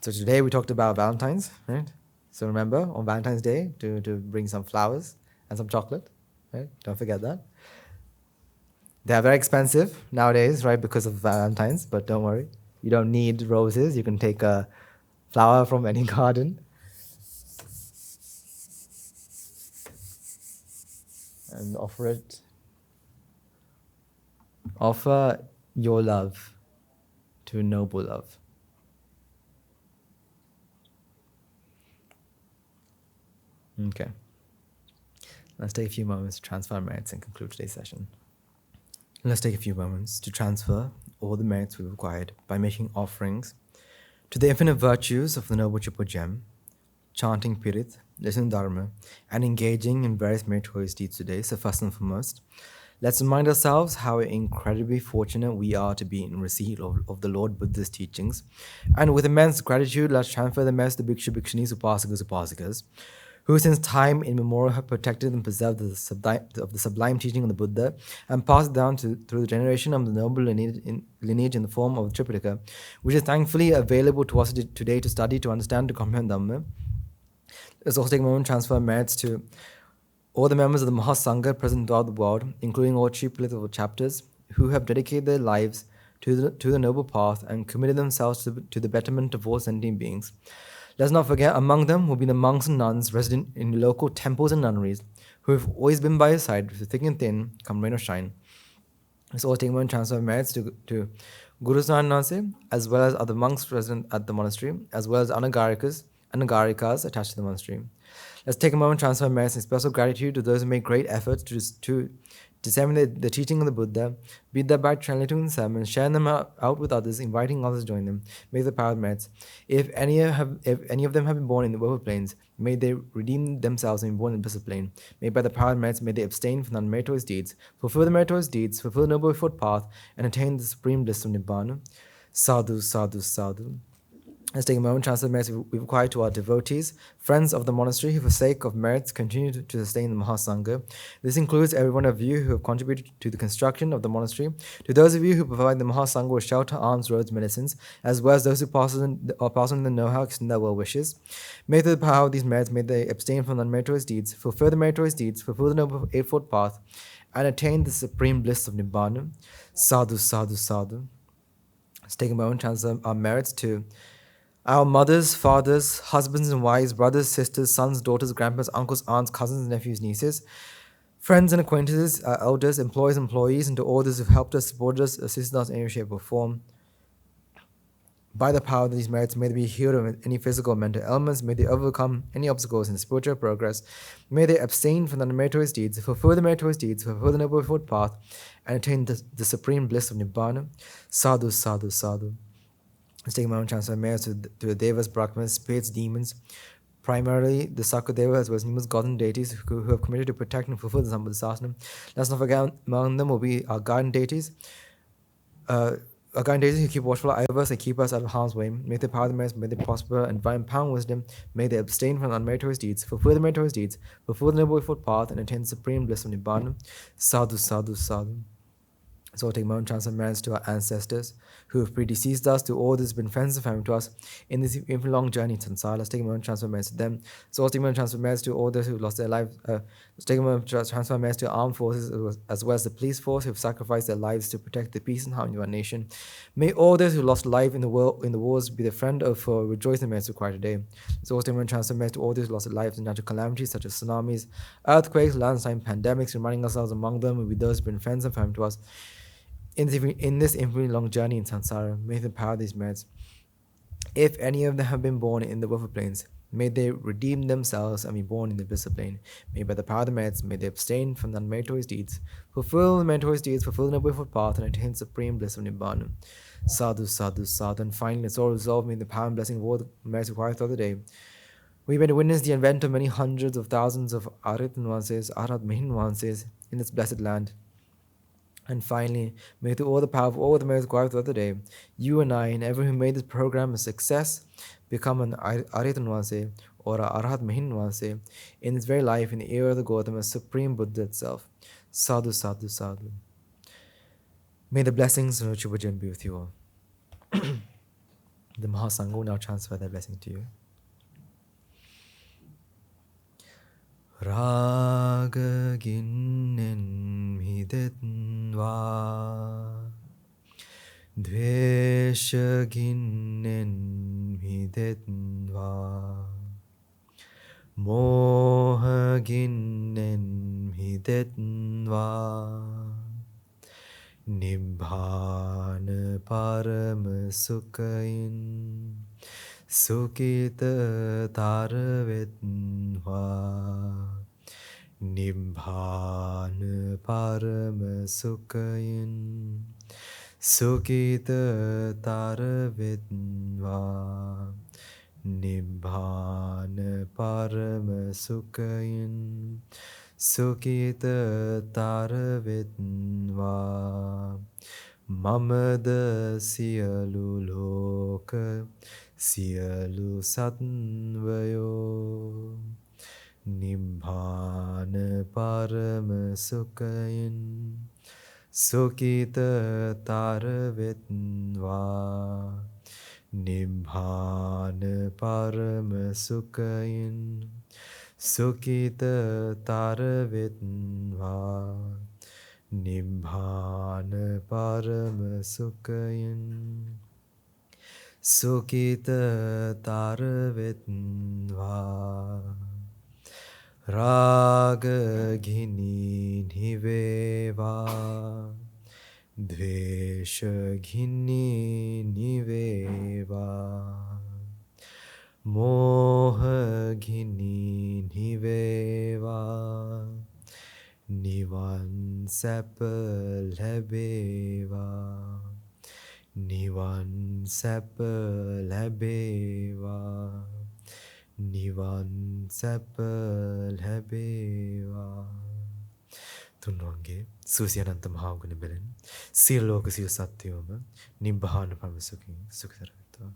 So today we talked about Valentine's, right? So remember on Valentine's Day to bring some flowers and some chocolate, right? Don't forget that. They are very expensive nowadays, right? Because of Valentine's, but don't worry. You don't need roses. You can take a flower from any garden and offer it. Offer your love to noble love. Okay. Let's take a few moments to transfer our merits and conclude today's session. Let's take a few moments to transfer all the merits we've acquired by making offerings to the infinite virtues of the Noble Triple Gem, chanting Pirit, listening Dharma, and engaging in various meritorious deeds today. So first and foremost, let's remind ourselves how incredibly fortunate we are to be in receipt of the Lord Buddha's teachings. And with immense gratitude, let's transfer the merits to the Bhikshu, Bhikshunis, Upasakas, Upasikas, who since time immemorial have protected and preserved the sublime teaching of the Buddha and passed it down through the generation of the noble lineage in the form of Tripitaka, which is thankfully available to us today to study, to understand, to comprehend Dhamma. Let's also take a moment to transfer merits to all the members of the Mahasangha present throughout the world, including all chief political chapters, who have dedicated their lives to the noble path and committed themselves to the betterment of all sentient beings. Let's not forget, among them will be the monks and nuns resident in local temples and nunneries, who have always been by his side through thick and thin, come rain or shine. This also taking moment transfer merits to Guru Nase, as well as other monks present at the monastery, as well as anagarikas attached to the monastery. Let's take a moment to transfer merits and special gratitude to those who make great efforts to disseminate the teaching of the Buddha, be that by translating the sermons, sharing them out with others, inviting others to join them. May the power of merits. If any of them have been born in the world planes, may they redeem themselves and be born in the blissed plane. May by the power of merits, may they abstain from the unmeritorious deeds, fulfill the meritorious deeds, fulfill the noble footpath, and attain the supreme bliss of Nibbana. Sadhu, sadhu, sadhu. Let's take a moment to transfer the merits we require to our devotees, friends of the monastery who for sake of merits continue to sustain the Mahasangha. This includes every one of you who have contributed to the construction of the monastery, to those of you who provide the Mahasangha with shelter, arms, roads, medicines, as well as those who pass on the know-how, extend their well wishes. May through the power of these merits, may they abstain from unmeritorious deeds, fulfill the meritorious deeds, fulfill the noble eightfold path, and attain the supreme bliss of Nibbana. Sadhu, sadhu, sadhu. Let's take a moment to transfer our merits to our mothers, fathers, husbands and wives, brothers, sisters, sons, daughters, grandparents, uncles, aunts, cousins, nephews, nieces, friends and acquaintances, our elders, employees, and to all those who've helped us, supported us, assisted us in any shape or form. By the power of these merits, may they be healed of any physical or mental ailments, may they overcome any obstacles in spiritual progress, may they abstain from the meritorious deeds, fulfill the meritorious deeds, fulfill the noble path, and attain the supreme bliss of Nibbana. Sadhu, sadhu, sadhu. Let's take a moment to transfer merits to the Devas, Brahmanas, spirits, demons, primarily the Sakadeva as well as numerous gods deities who have committed to protect and fulfill the Sambodhisasana. Let's not forget among them will be our guardian deities. Our guardian deities who keep watchful over us and keep us out of harm's way. May they power the merits, may they prosper and divine power and wisdom. May they abstain from unmeritorious deeds, fulfill the meritorious deeds, fulfill the noble path, and attain the supreme bliss of Nibbana. Sadhu, sadhu, sadhu. So take a moment to transfer merits to our ancestors who have predeceased us, to all those who have been friends and family to us in this infinite long journey to Sansara. Let's take a moment to transfer merits to them. So take a moment to transfer merits to all those who have lost their lives. Let's take a moment to transfer merits to armed forces as well as the police force who have sacrificed their lives to protect the peace and harmony of our nation. May all those who lost life in the wars be the friend of rejoice in the merits required today. So also take a moment to transfer merits to all those who lost their lives in natural calamities such as tsunamis, earthquakes, landslides, pandemics, reminding ourselves among them will be those who have been friends and family to us in this infinitely long journey in Sansara. May the power of these merits, if any of them have been born in the world planes, may they redeem themselves and be born in the blissed plane. May by the power of the merits, may they abstain from the unmeritorious deeds, fulfill the meritorious deeds, fulfill the noble path, and attain supreme bliss of Nibbana. Sadhu, sadhu, sadhu. And finally, let's all resolve me in the power and blessing of all the merits required throughout the day. We may witness the advent of many hundreds of thousands of Arhat nuances in this blessed land. And finally, may through all the power of all the merits required throughout the day, you and I and everyone who made this program a success become an Arhat or a Arhat Mahin in this very life in the era of the Gautama, Supreme Buddha itself. Sadhu, sadhu, sadhu. May the blessings of Chibajan be with you all. The Mahasangha will now transfer their blessing to you. Raga ginnen midetva Dvesha ginnen midetva Moha ginnen midetva Nibbana parama sukhain Sukita taravetva Nibbana parama sukhain Sukita taravetva Nibbana parama sukhain Sukita taravetva Mamada siyalu loka Siyalu satvayo Nibbana parama sukhain Sukita taravetva Nibbana parama sukhain Sukita taravetva Nibbana parama sukhain Sukita taravetva Raga gini niveva Dveshagini niveva Mohagini niveva Nivan sapa labeva Nivan sapa labeva Nivan sapa labeva තුන්වන්ගේ සූසියනන්ත මහා ගුණ බැලෙන් සියලු ලෝක සියලු සත්‍යයෝම නිබ්බාන පරම සුඛින් සුඛතර වෙත්වා